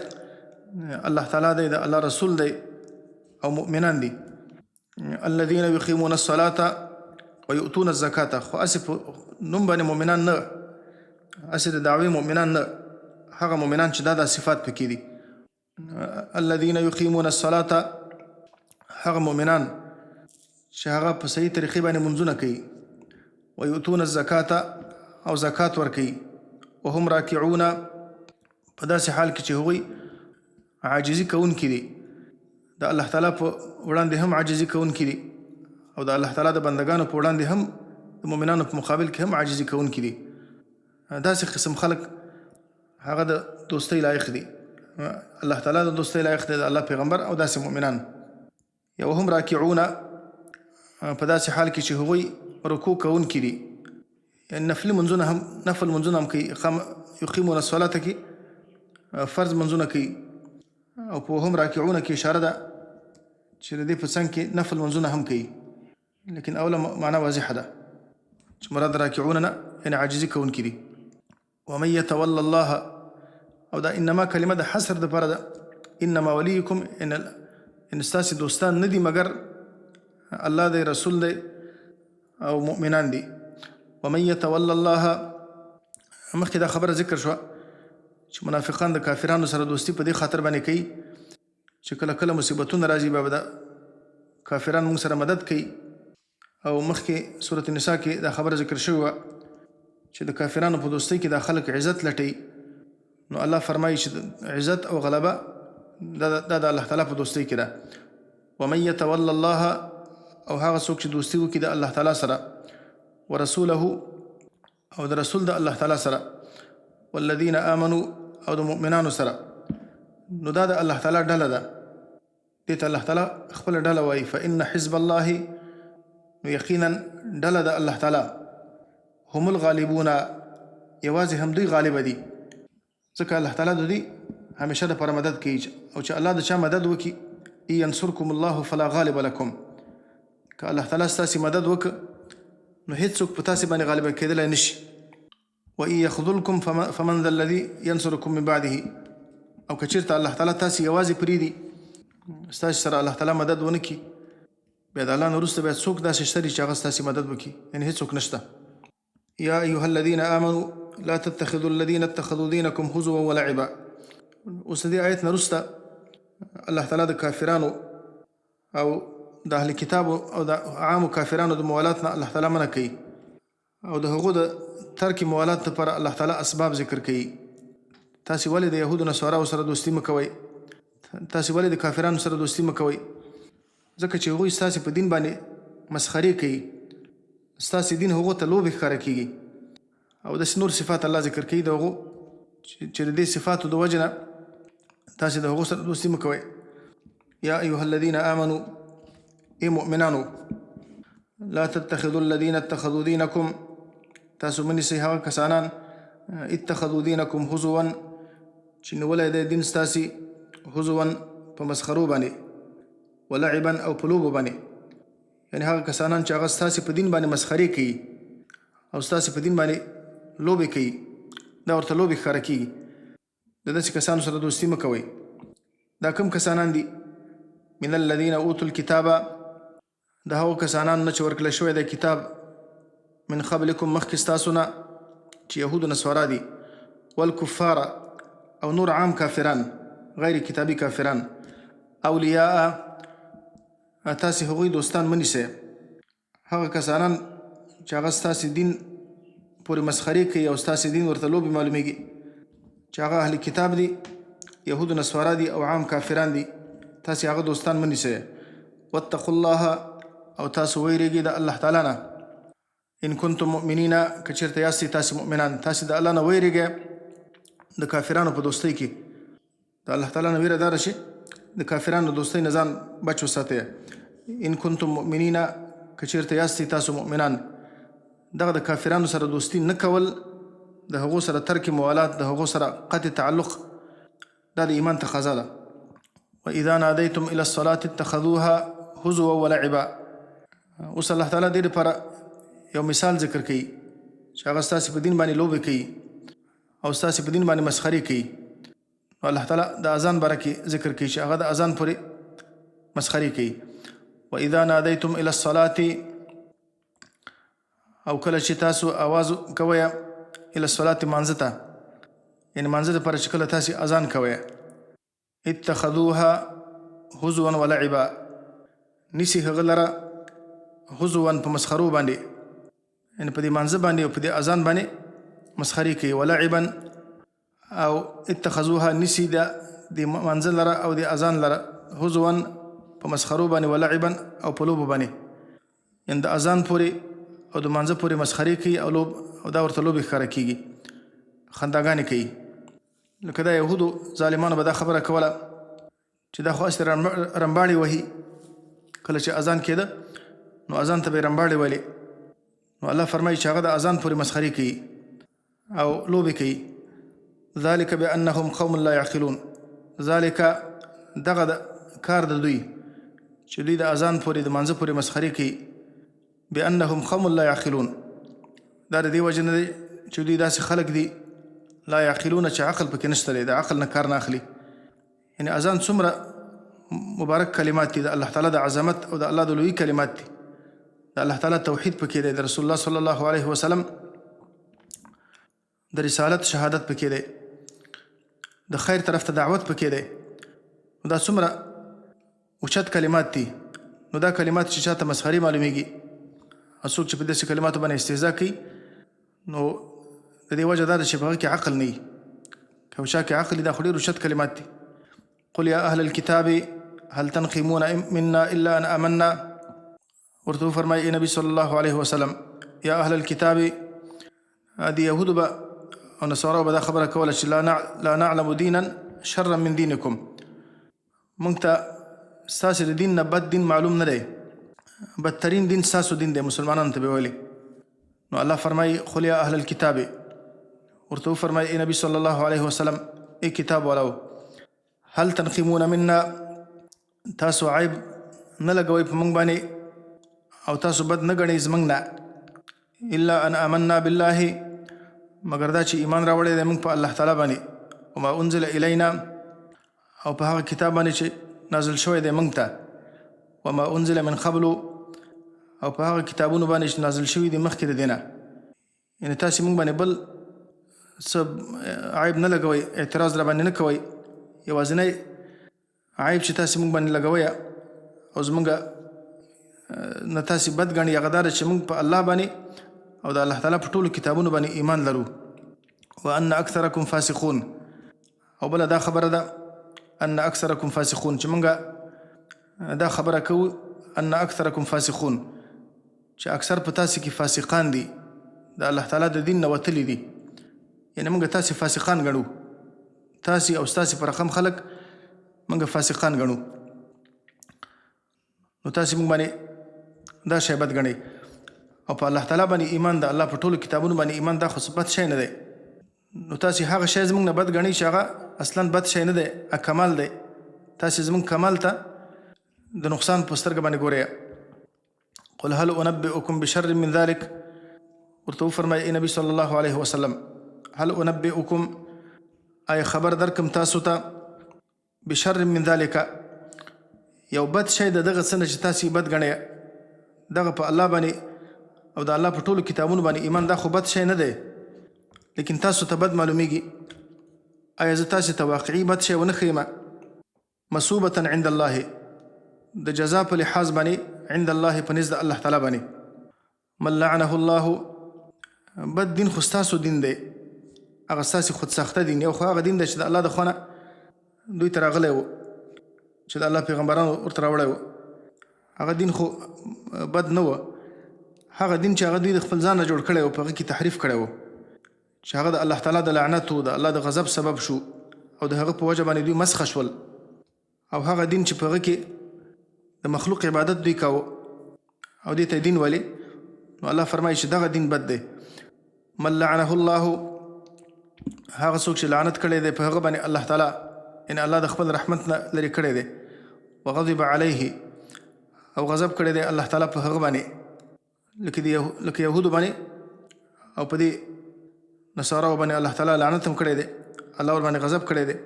الله تعالی دی، د الله رسول دی او مؤمنان دي. الذين يقيمون الصلاة ويؤتون الزکاة. خو هسې په نوم باندې مؤمنان نه، هسې د دعوې مؤمنان نه، هغه مؤمنان چې دا صفات پکې دي. الذين يقيمون الصلاة، هغه مؤمنان چې هغه په صحیح طریقې باندې منځونه کوي. ويؤتون الزکاة، او زکات ورکوي. وهم راکعون، په داسې حال کې چې هغوی عاجزي کوونکي دي، د الله تعالی په وړاندې هم عاجزي کوونکي دي، او د الله تعالی د بندگانو په وړاندې هم د مؤمنانو په مقابل کې هم عاجزي کوونکي دي. داسې قسم خلک هغه د دوستۍ لایق دي. الله تعالی د دوستۍ لایق دی، د الله پیغمبر او داسې مؤمنان. یا وهم راکعون، په داسې حال کې چې هغوی رکوع کوونکي دي، یعنې نفل منځونه هم کوي. یقیمون الصلاة کې فرض منځونه کوي، او په هم راکعونه کې اشاره ده چې د دې په څنګ کې نفل منځونه هم کوي، لیکن اوله معنا واضحه ده چې مراد راکعونه نه یعنې عاجزي کوونکي دي. ومن يتول الله، او دا انما کلمه د حصر دپاره ده. انما ولیکم، ان ستاسې دوستان نه دي مګر الله دی، رسول دی او مؤمنان دي. ومن يتول الله، مخکې دا خبره ذکر شوه چې منافقان د کافرانو سره دوستی په دې خاطر باندې کوي چې کله کله مصیبتونه راځي به د کافران موږ سره مدد کوي. او مخکې سورة النساء کې دا خبره ذکر شوې وه چې د کافرانو په دوستۍ کې دا خلک عزت لټوي. نو الله فرمایي چې عزت او غلبه دا د الله تعالی په دوستۍ کې ده. ومن يتول الله، او هغه څوک چې دوستي وکړي د الله تعالی سره، ورسوله، او د رسول د الله تعالی سره، والذین آمنوا، او د مؤمنانو سره، نو دا د الله تعالی ډله ده. دې ته الله تعالی خپله ډله وایي. فإن حزب الله، نو یقینا ډله د الله تعالی، هم الغالبون، یوازې هم دوی غالبه دي. ځکه الله تعالی د دوی همیشه دپاره مدد کوي. او چې الله د چا مدد وکړي، ان ینصرکم الله فلا غالب لکم، که الله تعالی ستاسې مدد وکړه نو هیڅوک په تاسې باندې غالبه کېدلی نشي. وإن يخذلكم فمن ذا الذي ينصركم من بعده، او که چېرته الله تعالی تاسې یوازې پرېږدي، ستاسې سره الله تعالی مدد ونه کړي، بیا د الله نه وروسته بیا څوک داسې شته دي چې هغه ستاسې مدد وکړي؟ یعنې هېڅوک نشته. یا ایها الذین آمنوا لا تتخذوا الذین اتخذوا دینکم هزوا ولعبا. اوس د دې آیت نه وروسته الله تعالی د کافرانو او د اهل کتابو او د عامو کافرانو د موالات نه الله تعالی منع کوي، او د هغو د ترک موالات لپاره الله تعالی اسباب ذکر کوي. تاسې ولې د یهودو نصاراو سره دوستي مه کوئ، تاسې ولې د کافرانو سره دوستي مه کوئ، ځکه چې هغوی ستاسې په دین باندې مسخرې کوي، ستاسې دین هغو ته لوبې ښکاره کېږي. او داسې نور صفات الله ذکر کوي د هغو چې د دې صفاتو د وجې نه تاسې د هغو سره دوستي مه کوئ. یا ایها الذین آمنوا، ای مؤمنانو، لا تتخذوا الذین اتخذوا دینکم، تاسو منیسئ هغه کسانان اتخذوا دینکم هزوا، چې نیولی دی دین ستاسې هزوا په مسخرو باندې، ولعبا او په لوبو باندې، یعنې هغه کسانان چې هغه ستاسې په دین باندې مسخرې کوي او ستاسې په دین باندې لوبې کوي، دا ورته لوبې ښکاره کېږي. د داسې کسانو سره دوستي مه کوئ. دا کوم کسانان دي؟ من الذین اوتوا الکتاب، د هغو کسانانو نه چې ورکړل شوی دی کتاب، من قبلکم، مخکې ستاسو نه، چې یهود و نصارا دي، والکفار، او نور عام کافران، غیر کتابي کافران، اولیاء، تاسې هغوی دوستان مه نیسئ. هغه کسانان چې هغه ستاسې دین پورې مسخرې کوي او ستاسې دین ورته لوبې معلومیږي، چې هغه اهل کتاب دي، یهود و نصارا دي او عام کافران دي، تاسې هغه دوستان مه نیسئ. واتقوا الله، او تاسو ویریږئ د الله تعالی نه. ان کنتم مؤمنین، که چېرته یاستئ تاسې مؤمنان، تاسې د الله نه ویریږئ د کافرانو په دوستۍ کې. د الله تعالی نه ویره داره چې د کافرانو د دوستۍ نه ځان بچ وساتئ. ان کنتم مؤمنین، که چېرته یاستئ تاسو مؤمنان. دغه د کافرانو سره دوستي نه کول، د هغو سره ترک موالات، د هغو سره قطع تعلق، دا د ایمان تقاضا ده. واذا نادیتم الى الصلاة اتخذوها هزوا ولعبا. اوس الله تعالی دې لپاره یو مثال ذکر کوي چې هغه ستاسې په دین باندې لوبې کوي او ستاسې په دین باندې مسخرې کوي. الله تعالی د اذان باره کې ذکر کوي چې هغه د اذان پورې مسخري کوي. واذا نادیتم الى الصلاه، او کله چې تاسو आवाज کوئ الى الصلاه مانځه ته، یعنې مانځه دپاره چې کله تاسې اذان کوئ، اتخذوها هزوا ولعبا، نیسي هغه لره هزوا په مسخرو باندې، یعنې په دې مانځه باندې او په دې اذان باندې مسخري کوي. ولعبا او اتخذوها نیسي د مانځه لره او د اذان لره هزوا په مسخرو باندې، ولعبا او په لوبو باندې، یعنې د اذان پورې او د مانځه پورې مسخري کوي او دا ورته لوبې ښکاره کېږي، خنداګانې کوي. لکه دا یهودو ظالمانو به دا خبره کوله چې دا خو اصلي رمباړې وهي، کله چې اذان کېده نو اذان ته به یې رمباړې ویلې. نو الله فرمایي چې هغه د اذان پورې مسخري کوي او لوبې کوي. ذلک بانهم قوم لا یعقلون، ذلک دغه د کار د دوی چې دوی د اذان پورې د مانځه پورې مسخري کوي. بانهم قوم لا یعقلون، دا د دې وجې نه دی چې دوی داسې خلک دي لا یعقلون چې عقل پکې نشته دی، د عقل نه کار نه اخلي. یعنې اذان څومره مبارک کلمات دي، د الله تعالی د عظمت او د الله د لوی کلمات دي، د الله تعالی توحید پکې دی، د رسول الله صلی الله علیه وسلم د رسالت شهادت پکې دی، د خیر طرف ته دعوت پکې دی. نو دا څومره اوچت کلمات دي. نو دا کلمات چې چاته مسخري معلومیږي او څوک چې په داسې کلماتو باندې استهزا کوي، نو د دې وجه دا ده چې په هغه کې عقل نه وي. که یو چا کې عقل وي دا خو ډېر اوچت کلمات دي. قل یا اهل الكتاب هل تنقمون منا الا ان آمنا، ورته وفرمایي ای نبي صلی الله علیه وسلم یا اهل الكتاب، د یهودو به او نصاراو به دا خبره کوله چې لا نعلم دینا شرا من دینکم، موږ ته ستاسې د دین نه بد دین معلوم نه دی، بدترین دین ستاسو دین دی، مسلمانانو ته به ویلي. نو الله فرمایي قل یا اهل الكتاب، ورته وفرمایي ای نبي صلی الله علیه وسلم ای کتاب والاو، هل تنقمون منا، تاسو عیب نه لګوئ په موږ باندې او تاسو بد نه ګڼئ زموږ نه، الا ان آمنا بالله، مګر دا چې ایمان راوړی دی موږ په الله تعالی باندې، وما انزل الینا، او په هغه کتاب باندې چې نازل شوی دی موږ ته، وما انزل من قبل، او په هغه کتابونو باندې چې نازل شوي دي مخکې د دې نه. یعنې تاسې موږ باندې بل څه عیب نه لګوئ، اعتراض را باندې نه کوئ. یوازینی عیب چې تاسې موږ باندې لګوئ او زموږ نه تاسې بد ګڼئ هغه دا ده چې موږ په الله باندې او د الله تعالی په ټولو کتابونو باندې ایمان لرو. وان اکثرکم فاسقون، او بله دا خبره ده ان اکثرکم فاسقون، چې موږ دا خبره کوو ان اکثرکم فاسقون، چې اکثر په تاسې کې فاسقان دي، د الله تعالی د دین نه وتلي دي. یعنې موږ تاسې فاسقان ګڼو، تاسې او ستاسې په رقم خلک موږ فاسقان ګڼو. نو تاسې موږ باندې دا شی بد ګڼئ. او په الله تعالی باندې ایمان، د الله په ټولو کتابونو باندې ایمان، دا خو بد شی نه دی. نو تاسې هغه شی زموږ نه بد ګڼئ چې هغه اصلا بد شی نه دی، کمال دی. تاسې زموږ کمال ته د نقصان په سترګه باندې ګورئ. قل هل انبئکم بشر من ذلک، ورته وفرمایي ای نبي صلی الله علیه وسلم هل انبئکم، آیا خبر درکم تاسو ته بشر من ذلک، یو بد شی د دغه څه نه چې تاسې بد ګڼئ، دغه په الله باندې او د الله په ټولو کتابونو باندې ایمان، دا خو بد شی نه دی، لیکن تاسو ته بد معلومیږي. آیا زه تاسې ته واقعي بد شی ونه ښیم؟ مثوبة عند الله، د جزا په لحاظ باندې، عند الله په نزد الله تعالی باندې. من لعنه الله، بد دین خو ستاسو دین دی، هغه ستاسې خودساخته دین، یو خو هغه دین دی چې د الله د خوا نه دوی ته راغلی و، چې د الله پیغمبرانو ورته راوړی و، هغه دین خو بد نه و. هغه دین چې هغه دوی د خپل ځان نه جوړ کړی و، په هغه کې تحریف کړی و، چې هغه د الله تعالی د لعنت و، د الله د غضب سبب شو، او د هغه په وجه باندې دوی مسخه شول. او هغه دین چې په هغه کې د مخلوق عبادت دوی کاوه او دې ته دین ولی، نو الله فرمایي چې دغه دین بد دی. من لعنه الله، هغه څوک چې لعنت کړی دی په هغه باندې الله تعالی، ان الله د خپل رحمت نه لرې کړی دی. وغضب علیه، او غضب کړی دی الله تعالی په هغه باندې، لکه یهودو باندې او په دې نصاراو باندې الله تعالی لعنت هم کړی دی، الله ور باندې غضب کړی دی.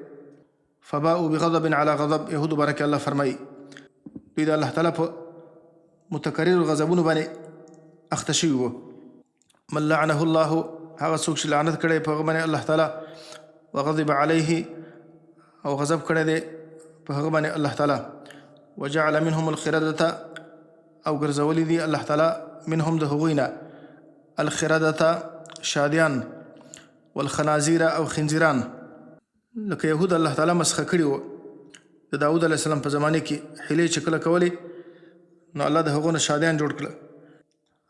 فباءوا بغضب على غضب. يهود بارک الله فرمایي دوی د الله تعالی په متکرر غضبونو باندې اخته شوي وو. من لعنه الله هغه څوک چې لعنت کړی په هغه باندې الله تعالی، وغضب علیه او غضب کړی دی په هغه باندې الله تعالی، وجعل منهم الخردة او ګرځولی دي الله تعالی منهم د هغوی نه الخردة شادیان، والخنازیر او خنزیران. لکه یهود الله تعالی مسخه کړي وو د داود علیه السلام په زمانه کې حیلې چې کله کولې نو الله د هغو نه شادیان جوړ کړه.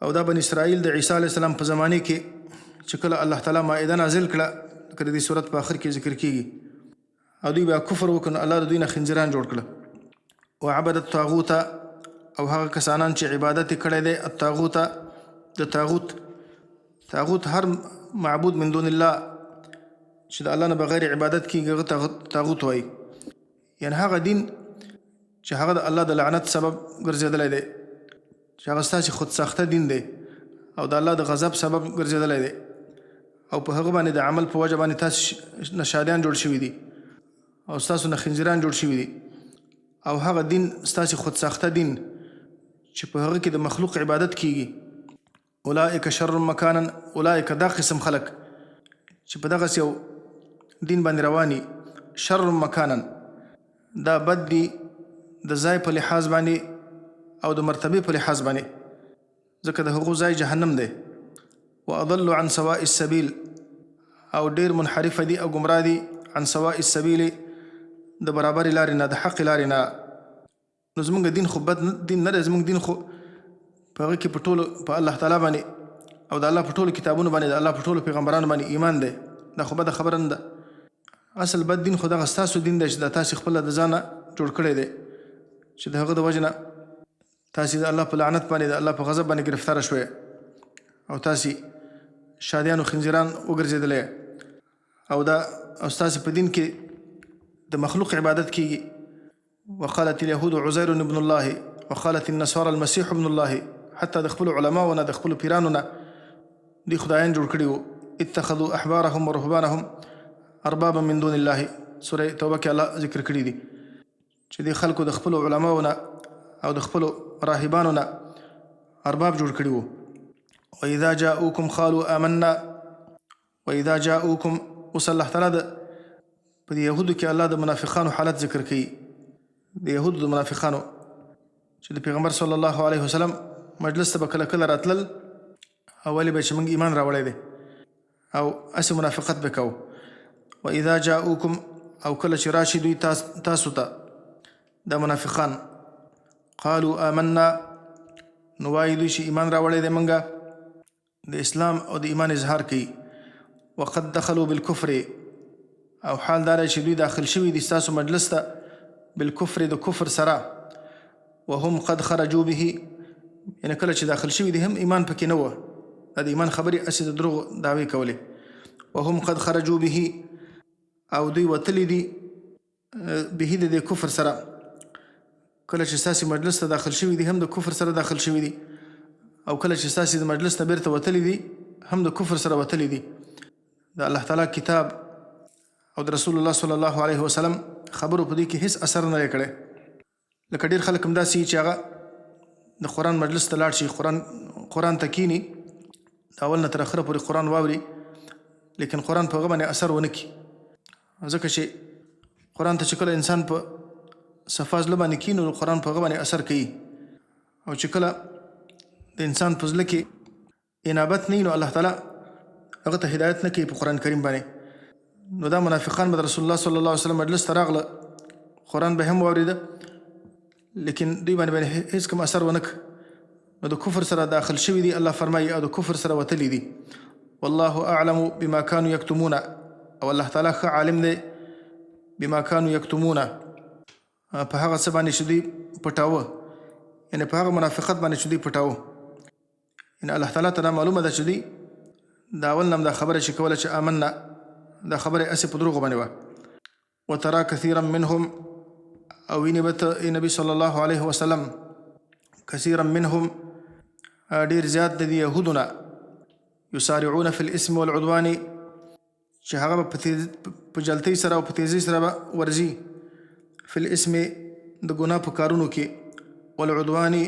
او دا بني اسرائیل د عیسی علیه السلام په زمانه کې چې کله الله تعالی مائده نازل کړه لکه د دې صورت په آخر کې ذکر کیږي او دوی بیا کفر وکړ نو الله د دوی نه خنزیران جوړ کړه. وعبد الطاغوت او هغه کسانان چې عبادت کړی دی الطاغوت د طاغوت هر معبود من دون الله چې د الله نه بغیر عبادت کیږي هغه طاغوت وایي. یعنی هغه دین چې هغه د الله د لعنت سبب ګرځېدلی دی، چې هغه ستاسې خودساخته دین دی او د الله د غضب سبب ګرځېدلی دی او په هغه باندې د عمل په وجه باندې تاسو نه شادیان جوړ شوي دي او ستاسو نه خنزیران جوړ شوي دي او هغه دین ستاسې خودساخته دین چې په هغه کې د مخلوق عبادت کیږي. اولئک شر مکانا، اولئک دا قسم خلق چې په دغسې یو دین باندې رواني، شر مکانا دا بد دي د ځای په لحاظ باندې او د مرتبه په لحاظ باندې، ځکه د هغو ځای جهنم دی. واضل عن سواء السبیل او ډیر منحرف دي او گمراه دي عن سواء السبیل د برابر لارې نه، د حق لارې نه. نو زمونږ دین خو بد دین نه دی، زمونږ دین خو په هغه کې په ټولو په الله تعالی باندې او د الله په ټولو کتابونو باندې د الله په ټولو پیغمبرانو باندې ایمان دی. دا خو بده خبره نه ده. اصل بد دین خو دغه ستاسو دین دی چې دا تاسې خپله د ځانه جوړ کړی دی چې د هغه د وجې نه تاسې د الله په لعنت باندې د الله په غضب باندې ګرفتاره شوی او تاسې شادیان او خنزیران وګرځېدلی او دا او ستاسې په دین کې د مخلوق عبادت کیږي. وقالت اليهود عزير ابن الله وقالت النصارى المسيح ابن الله. حتی د خپلو علماو نه د خپلو پیرانو نه دوی خدایان جوړ کړي وو. اتخذوا احبارهم ورهبانهم اربابا من دون الله. سوره توبه کې الله ذکر کړي دي چې د خلکو د خپلو علماو نه او د خپلو راهبانو نه ارباب جوړ کړي وو. واذا جاءوكم قالوا آمنا. واذا جاءوكم اوس الله تعالی په دې یهودو کې الله د منافقانو حالت ذکر کوي. د یهودو د منافقانو چې د پیغمبر صلی الله علیه وسلم مجلس ته به کله کله راتلل او ولې به چې موږ ایمان راوړی دی او هسې منافقت به کوو. واذا جاءوکم او کله چې راشي دوی تاسو ته د منافقان قالوا آمنا نو وایي دوی چې ایمان راوړی دی موږ د اسلام او د ایمان اظهار کوي. وقد دخلوا بالکفر او حال دار چې دوی داخل شوي دي ستاسو مجلس ته بالکفر د کفر سره وهم قد خرجوا به. یعنی کله چې داخل شوي دي هم ایمان پکې نه وه، د ایمان خبرې هسې د دروغو دعوې کولې. وهم قد خرجوا به او دوی وتلی دي به د کفر سره. کله چې ستاسې مجلس ته داخل شوي دي هم د کفر سره داخل شوي دي او کله چې ستاسې د مجلس نه بیرته وتلی دي هم د کفر سره وتلی دي. د الله تعالی کتاب او د رسول الله صلی الله علیه وسلم خبرو په دې کې هیڅ اثر نه دی کړی. لکه ډېر خلک هم داسې چې هغه د قرآن مجلس ته لاړ شي، قرآن ته کینی د اول نه تر اخره پورې قرآن واوري لیکن قرآن په هغه باندې اثر ونه کړي. ځکه چې قرآن ته چې کله انسان په صفا زړه باندې کیني نو قرآن په هغه باندې اثر کوي او چې کله د انسان په زړه کې انابت نه وي نو الله تعالی هغه ته هدایت نه کوي په قرآن کریم باندې. نو دا منافقان به د رسول الله صلی الله علیه وسلم مجلس ته راغله، قرآن به هم واورېده لیکن دوی باندې هیڅ کوم اثر ونه کړ. نو د کفر سره داخل شوي دي الله فرمایي او د کفر سره وتلی دي. والله اعلم بما كانوا یکتمون. او الله تعالی ښه عالم دی بما كانوا یکتمون په هغه څه باندې چې دوی پټاوه، یعنی په هغه منافقت باندې چې دوی پټاوه. یعنی الله تعالی ته دا معلومه ده چې دوی دا اول نم دا خبره چې کوله چې آمنا دا خبره هسې په دروغو باندې وه. وترى كثيرا منهم او ویني به ته نبي صلی الله علیه وسلم كثيرا منهم ډېر زیات د دې یهودو نه یسارعون فی الاسم والعدوان چې هغه په جلتۍ سره او په تیزۍ سره به ورځي فی الاسم د ګناه په کارونو کې والعدوان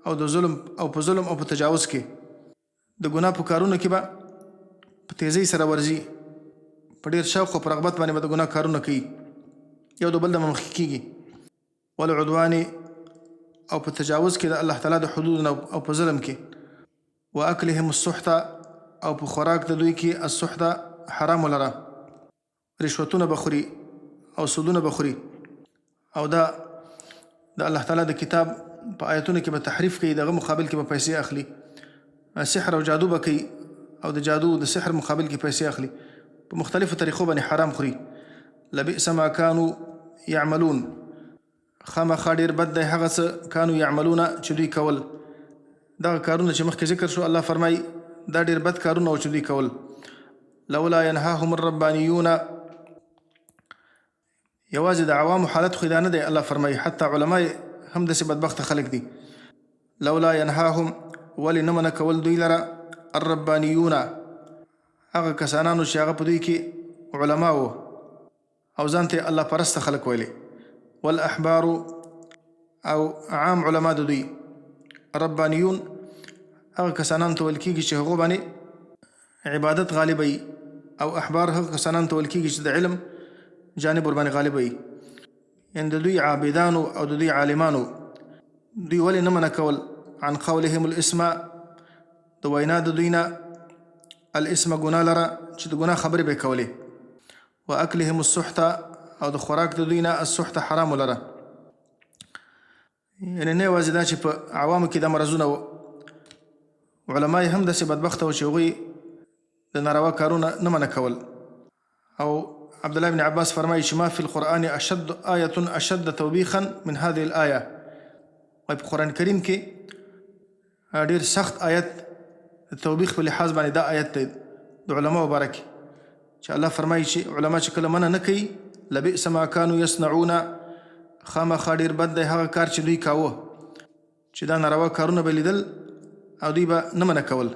او د ظلم او په ظلم او په تجاوز کې د ګناه په کارونو کې به په تیزۍ سره ورځي په ډېر شوق او په رغبت باندې به د ګناه کارونه کوي یو د بل نه مخکې کېږي والعدوان او په تجاوز کې د الله تعالی د حدود او په ظلم کې واکلهم السحت او په خوراک د دوی کې السحت حرام لره رشوتونه بخوري او سودونه بخوري او دا د الله تعالی د کتاب په آیتونو کې به تحریف کوي دغه مقابل کې به پیسې اخلي سحر او جادو به کوي او د جادو د سحر مقابل کې پیسې اخلي په مختلفو طریقو باندې حرام خوري لبئس ما كانوا يعملون خامخا ډېر بد دی هغه څه کانو یعملون چې دوی کول دغه کارونه چې مخکې ذکر شو الله فرمایي دا ډېر بد کارونه او چې دوی کول لولا ينهاهم الربانيون یوازې د عوامو حالت خو دا نه دی الله فرمایي حتی علما هم داسې بدبخته خلک دي لولا ينهاهم ولې نه منع کول دوی لره الربانيون هغه کسانانو چې هغه په دوی کې علما وو او ځان ته الله پرسته خلک ویلي والاحبار او عام علما د دوی ربانیون هغه کسانان ته ویل کېږي چې هغو باندې عبادت غالبوي او احبار هغه کسانان ته ویل کېږي چې د علم جانب ور باندې غالبوي یعنې د دوی عابدانو او د دوی عالمانو دوی ولې نه منع کول عن قولهم الاسم د وینا د دوی نه الاسم ګناه لره چې د ګناه خبرې به یې کولې واکلهم السحت او د خوراک د دوی نه السحت حرام لره یعنې نه یوازې دا چې په عوامو کې دا مرضونه وو علما یې هم داسې بدبخته وو چې هغوی د ناروا کارونه نه منع کول او عبدالله بن عباس فرمایي چې ما فی القرآن آیة اشد توبیخا من هذه الآیه وایي په قرآن کریم کې ډېر سخت آیت د توبیخ په لحاظ باندې دا آیت دی د علماو باره کې چې الله فرمایي چې علما چې کله منع نه کوي لبئس ما كانوا يصنعون خامخا ډېر بد دی هغه کار چې دوی کاوه چې دا ناروا کارونه به لیدل او دوی به نه منع کول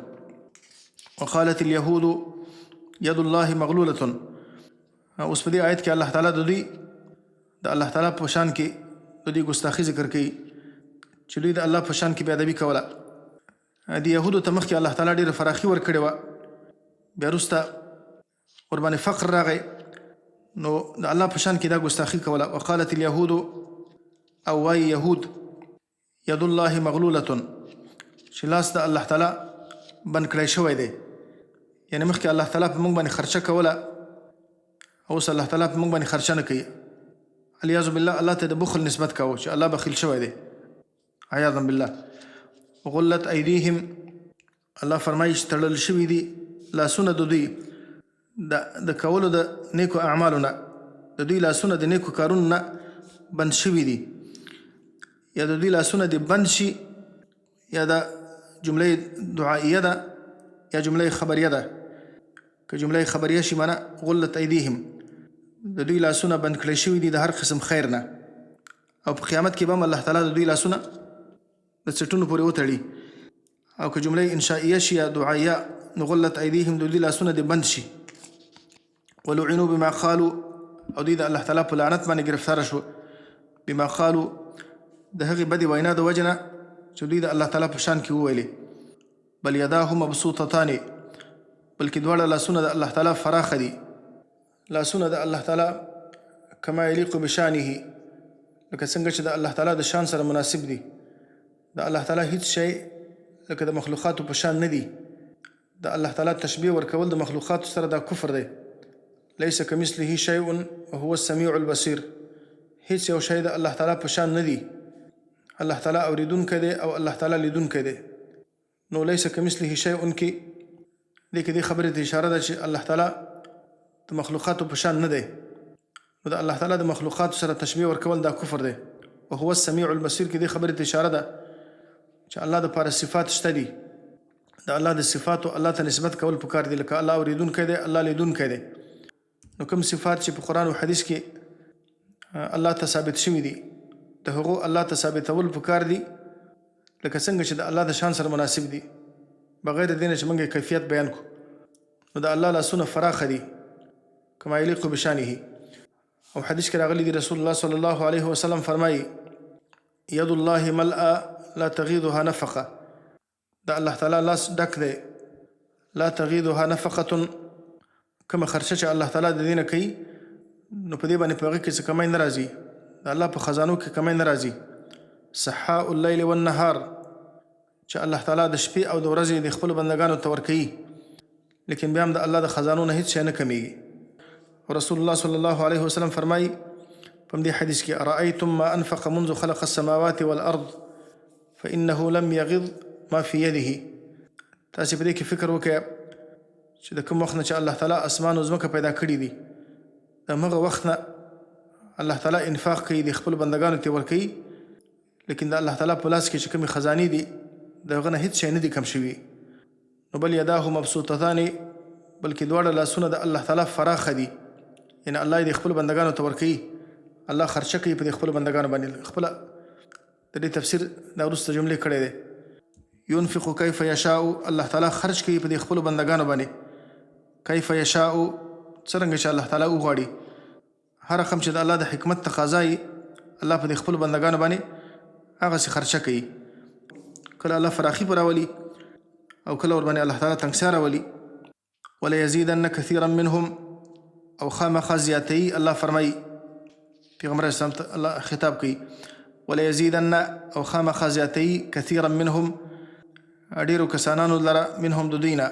وقالت اليهود يد الله مغلوله اوس په دې آیت کې الله تعالی د دوی د الله تعالی په شان کې د دوی ګستاخي ذکر کوي چې دوی د الله په شان کې بې ادبي کوله د یهودو ته مخکې الله تعالی ډېره فراخي ورکړې وه بیا وروسته ورباندې فقر راغی نو د الله په شان کې دا ګستاخي کوله وقالت اليهود او وایي یهود ید الله مغلوله چې لاس د الله تعالی بند کړی شوی دی یعنې مخکې الله تعالی په موږ باندې خرچه کوله اوس الله تعالی په موږ باندې خرچه نه کوي علیاذ بالله الله ته د بخل نسبت کوو چې الله بخیل شوی دی عیاذا بالله غلت ایدیهم الله فرمایي چې تړل شوي دي لاسونه د دوی د کولو د نیکو اعمالو نه د دوی لاسونه د نیکو کارونو نه بند شوي دي یا د دوی لاسونه د بند شي یا د جمله دعائیه ده یا جمله خبریه ده که جمله خبریه شي معنی غلت ایدیهم د دوی لاسونه بند کړی شوي دي د هر قسم خیر نه او په قیامت کې به هم الله تعالی د دوی لاسونه د څټونو پورې وتړي او که جمله انشائیه شي یا دعائیه نو غلت ایدیهم د دوی لاسونه د بند شي ولعنوا بما قالوا او دوی د الله تعالی په لعنت باندې ګرفتاره شو بما قالوا د هغې بدې وینا د وجه نه چې دوی د الله تعالی په شان کې وویلې بل یداه مبسوطتان بلکې دواړه لاسونه د الله تعالی فراخه دي لاسونه د الله تعالی کما یلیق بشانه لکه څنګه چې د الله تعالی د شان سره مناسب دي د الله تعالی هیڅ شی لکه د مخلوقاتو په شان نه دي د الله تعالی تشبیه ورکول د مخلوقاتو سره دا کفر دی لیس کمثله شیء وهو السمیع البصیر هیڅ یو شی د الله تعالی په شان نه دی الله تعالی اوریدونکی دی او الله تعالی لیدونکی دی نو لیس کمثله شیء کې دې خبرې ته اشاره ده چې الله تعالی د مخلوقاتو په شان نه دی نو د الله تعالی د مخلوقاتو سره تشبیه ورکول دا کفر دی وهو السمیع البصیر کې دې خبرې ته اشاره ده چې الله د پاره صفات شته دي د الله د صفاتو الله ته نسبت کول پکار دي لکه الله اوریدونکی دی الله لیدونکی دی نو کوم صفات چې په قرآن او حدیث کې الله ته ثابت شوي دي د هغو الله ته ثابتول پکار دي لکه څنګه چې د الله د شان سره مناسب دي بغیر د دې نه چې موږ کیفیت بیان کړو نو د الله لاسونه فراخه دي كما يليق بشانه. او حدیث کې راغلی دی رسول الله صلی الله علیه وسلم فرمایي ید الله ملأ لا تغیضها نفقه، د الله تعالی لاس ډک دی لا تغیضها نفقه، کومه خرچه چې الله تعالی د دې نه کوي نو په دې باندې په هغې کې څه کمی نه راځي، د الله په خزانو کې کمی نه راځي. سحاء الليل والنهار، چې الله تعالی د شپې او د ورځې د خپلو بندګانو ته ورکوي، لیکن بیا هم د الله د خزانو نه هیڅ شی نه کمیږي. رسول الله صلی الله علیه وسلم فرمایي په دې حدیث کې ارأیتم ما انفق منذ خلق السماوات والارض فانه لم یغض ما في يده. تاسې په دې کې فکر وکړئ چې د کوم وخت نه چې الله تعالی اسمان او ځمکه پیدا کړي دي د همغه وخت نه الله تعالی انفاق کوي، د خپلو بندګانو ته ورکوي، لیکن د الله تعالی په لاس کې چې کومې خزانې دي د هغه نه هیڅ شی نه دي کم شوي. نو بل یداه مبسوطتان، بلکې دواړه لاسونه د الله تعالی فراخه دي، یعنې الله یې د خپلو بندګانو ته ورکوي، الله خرچه کوي په دې خپلو بندګانو باندې. خپله د دې تفسیر دا وروسته جملې کړی دی ينفق کیف یشاء، الله تعالی خرچ کوي په دې خپلو بندګانو باندې کیف یشاء، څرنګه چې الله تعالی وغواړي. هر رقم چې د الله د حکمت تقاضا یي الله په دې خپلو بندګانو باندې هغسې خرچه کوي. کله الله فراخي پر راولي او کله ورباندې الله تعالی تنګسیا راولي. وليزيدن كثيرا منهم، او خامخا زیاتوي. الله فرمایي پیغمبر اسلام ته الله خطاب کوي وليزيدن، او خامخا زیاتوي كثيرا منهم، ډېرو کسانانو لره منهم د دوی نه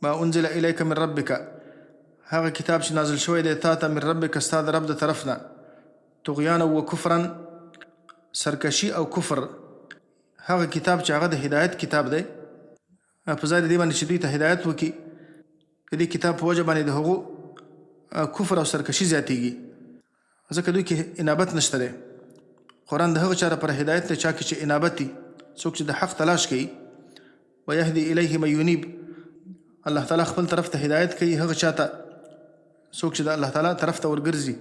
ما انزل الیک من ربک، هغه کتاب چې نازل شوی دی تا ته من ربک ستا د رب د طرف نه، طغیانا و کفرا، سرکشي او کفر. هغه کتاب چې هغه د هدایت کتاب دی، په ځای د دې باندې چې دوی ته هدایت وکړي د دې کتاب په وجه باندې د هغو کفر او سرکشي زیاتېږي، ځکه دوی کې انابت نشته دی. قرآن د هغه چا لپاره هدایت دی چا کې چې انابت دي، څوک چې د حق تلاش کوي. ویهدي الیه من ینیب، الله تعالی خپل طرف ته هدایت کوي هغه چا ته څوک چې د الله تعالی طرف ته ورګرځي،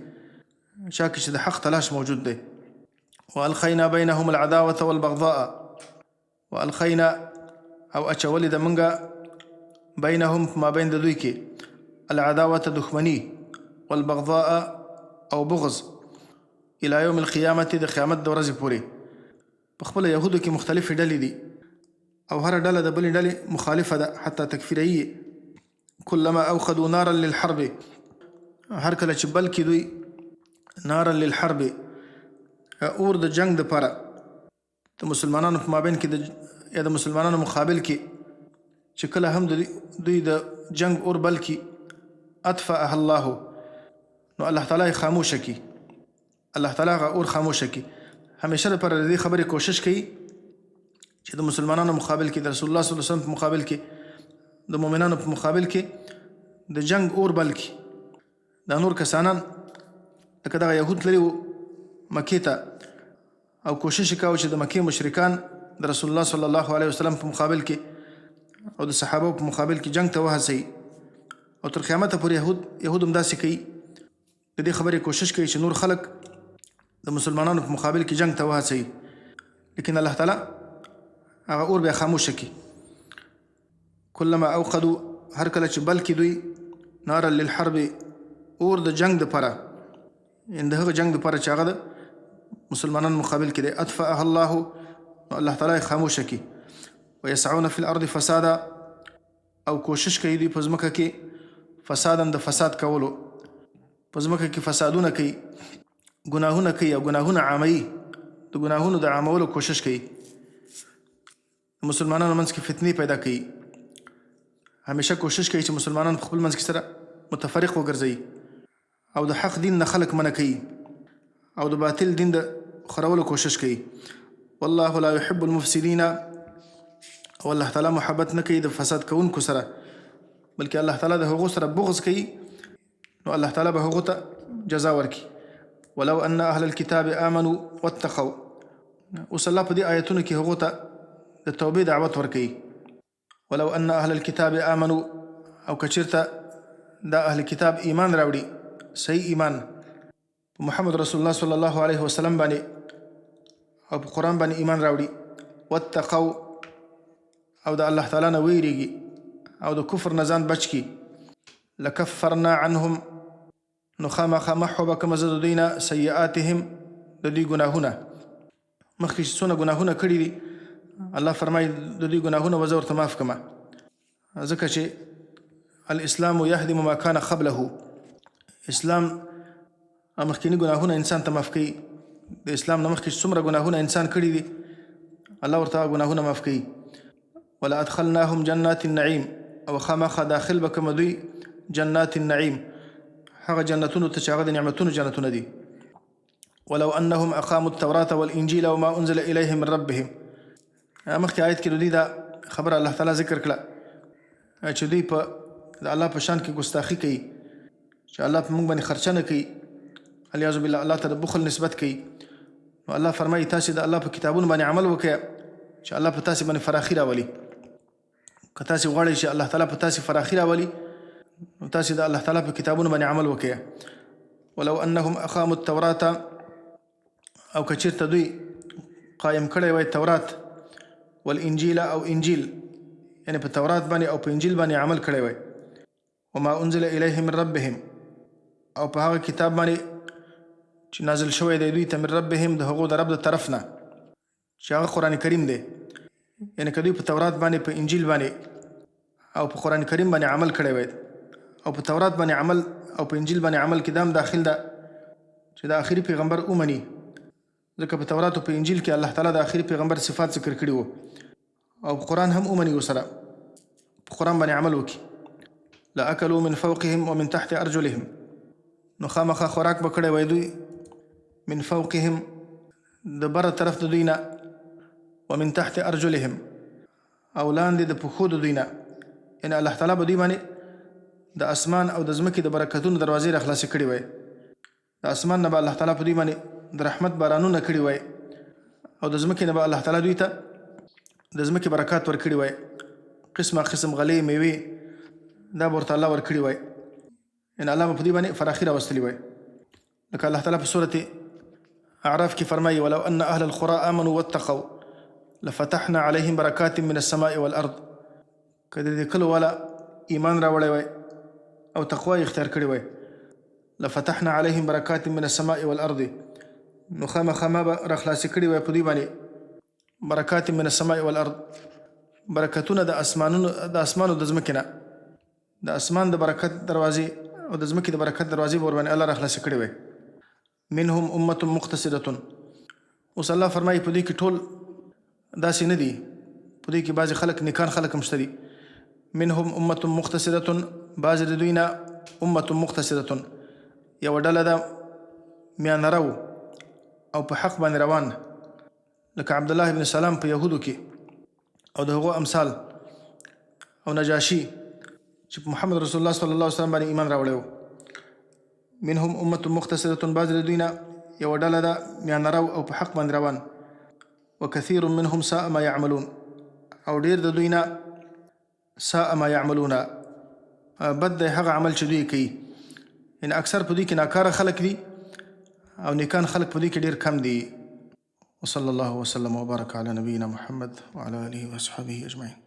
چا کې چې د حق تلاش موجود دی. والخینا بینهم العداوة والبغضاء، والخینا او اچولې د منګه بینهم ما بین د دوی کې العداوة دښمني، والبغضاء او بغض الى یوم القیامة د قیامت د ورځې پورې. په خپله یهودو کې مختلفې ډلې دي او هر ډله د بلې ډلې مخالفه ده، حتی تکفیروي. کلما اوقدوا نارا للحرب، هر کله چې بل کې دوی نارا للحرب اور د جنگ دپاره د مسلمانانو په مابین کې یا د مسلمانانو مقابل کې چې کله هم دوی د جنگ اور بل کې اطفأها الله، نو الله تعالی یې خاموشه کي، الله تعالی هغه اور خاموشه کي. همیشه لپاره د دې خبرې کوشش کوي چې د مسلمانانو مقابل کې، د رسول الله صلی الله علیه وسلم په مقابل کې، د مؤمنانو په مقابل کې د جنگ اور بل کې. دا نور کسانان لکه دغه یهود تللي وو مکې ته او کوشش یې کاوه چې د مکې مشرکان د رسول الله صلی الله علیه وسلم په مقابل کې او د صحابه په مقابل کې جنگ ته وهڅوي. او تر قیامته پورې یهود هم داسې کوي، د دې خبرې کوشش کوي چې نور خلک د مسلمانانو په مقابل کې جنگ ته وهڅوي، لیکن الله تعالی هغه اور بیا خاموشه کي. کلما اوقدوا، هر کله چې بل کې دوی نارا للحرب اور د جنگ دپاره، د هغه جنگ دپاره چې هغه د مسلمانانو مقابل کې دی، اطفأها الله، نو الله تعالی یې خاموشه کي. ویسعون فی الارض فسادا، او کوشش کوي دوی په ځمکه کې فسادا د فساد کولو، په ځمکه کې فسادونه کوي، ګناهونه کوي او ګناهونه عاموي، د ګناهونو د عامولو کوشش کوي، مسلمانانو منځ کې فتنې پیدا کوي. همیشه کوشش کوي چې مسلمانان په خپل منځ کې سره متفرق وګرځوي او د حق دین نه خلق منع کوي او د باطل دین د خورولو کوشش کوي. والله لا يحب المفسدين، او الله تعالی محبت نه کوي د فساد کوونکو سره، بلکې الله تعالی د هغو سره بغض کوي، نو الله تعالی به هغو ته جزا ورکي. ولو ان اهل الكتاب آمنوا واتقوا، اوس الله په دې آیتونو کې هغو ته د توبې دعوت ورکوي. ولو ان اهل الكتاب آمنوا، او کچیرته دا اهل کتاب ایمان راوړي، صحیح ایمان په محمد رسول الله صلی الله علیه وسلم باندې او په قرآن باندې ایمان راوړي، واتقوا، او د الله تعالی نه ویریږي او د کفر نه ځان بچ کي، لکفرنا عنهم، نو خامخا محو به کړمه زه د دوی نه سیئاتهم د دوی ګناهونه. مخکې چې څونه ګناهونه کړي دي الله فرمایي د دوی ګناهونه به زه ورته معاف کړمه، ځکه چې الاسلام یهدم ما کان قبله، اسلام مخکینی ګناهونه انسان ته معاف کوي. د اسلام نه مخکې څومره ګناهونه انسان کړي دي الله ورته ګناهونه معاف کوي. ولا ادخلناهم جنات النعیم، او خامخا داخل به کړمه دوی جنات النعیم، هغه جنتونو ته چې هغه د نعمتونو جنتونه دي. ولو انهم اقاموا التوراة والانجیل وما انزل الیهم من ربهم، مخکې آیت کې د دوی دا خبره الله تعالی ذکر کړه چې دوی په د الله په شان کې ګستاخي کوي، چې الله په موږ باندې خرچه نه کوي، الیاذ بالله الله ته د بخل نسبت کوي. نو الله فرمایي تاسې د الله په کتابونو باندې عمل وکړئ چې الله په تاسې باندې فراخي راولي. که تاسې غواړئ چې الله تعالی په تاسې فراخي راولي نو تاسې د الله تعالی په کتابونو باندې عمل وکړئ. ولو انهم اقاموا التوراة، او که چېرته دوی قایم کړی وای تورات، والانجیل او انجیل، یعنی په تورات باندې او په انجیل باندې عمل کړی وای، وما انزل الیهم من ربهم، او په هغه کتاب باندې چې نازل شوی دی دوی ته من ربهم د هغو د رب د طرف نه چې هغه قرآن کریم دی. یعنی که دوی په تورات باندې په انجیل باندې او په قرآن کریم باندې عمل کړی وای، او په تورات باندې عمل او په انجیل باندې عمل کې دا هم داخل ده چې د آخري پیغمبر ومني، ځکه په تورات او په انجیل کې الله تعالی د آخري پیغمبر صفات ذکر کړي وو، او په قرآن هم ومني ورسره په قرآن باندې عمل وکړي. لأکلوا من فوقهم ومن تحت ارجلهم، نو خامخا خوراک به کړی وای دوی من فوقهم د بره طرف د دوی نه، ومن تحت ارجلهم او لاندې د پښو د دوی نه. یعنې الله تعالی به دوی باندې د اسمان او د ځمکې د برکتونو دروازې راخلاصې کړي وای. د اسمان نه به الله تعالی په دوی باندې د رحمت بارانونه کړي وای، او د ځمکې نه به الله تعالی دوی ته د ځمکې برکات ورکړي وای، قسمه قسم غلې میوې دا به ورته الله ورکړي وای. ان الله به په دې باندې فراخي راوستلي وای. لکه الله تعالی په سورة اعراف کې فرمایي ولو ان اهل القرى امنوا واتقوا لفتحنا عليهم برکات من السماء والارض، که د دې کلو والا ایمان راوړی وای او تقوا یې اختیار کړی وای، لفتحنا عليهم برکات من السماء والارض، نو خامخا ما به راخلاصې کړي وای په دوی باندې برکات من السماء والارض، برکتونه د اسمانونو د اسمانو د ځمکې نه، د اسمان د برکت دروازې او د ځمکې د برکت دروازې به ورباندې الله راخلاصې کړي وای. منهم امة مقتصده، اوس الله فرمایي په دوی کې ټول داسې نه دي، په دوی کې بعضې خلک نیکان خلک هم شته دي. منهم امة مقتصده، بعضې د دوی نه امة مقتصده، یوه ډله ده میانه رو او په حق باندې روان، لکه عبدالله ابن سلام په یهودو کې او د هغو امثال، او نجاشي چې په محمد رسول الله صلی الله علیه وسلم باندې ایمان راوړی و. منهم امة مقتصده، بعض د دوی نه یوه ډله ده میانه رو او په حق باندې روان. وکثیر منهم ساء ما یعملون، او ډیر د دوی نه ساء ما یعملون، بد دی هغه عمل چې دوی کوي. یعنې اکثر په دوی کې ناکاره خلک دي او نیکان خلک په دوی کې ډیر کم دي. وصلی الله وسلم وبارک علی نبینا محمد وعلى آله وصحبه اجمعین.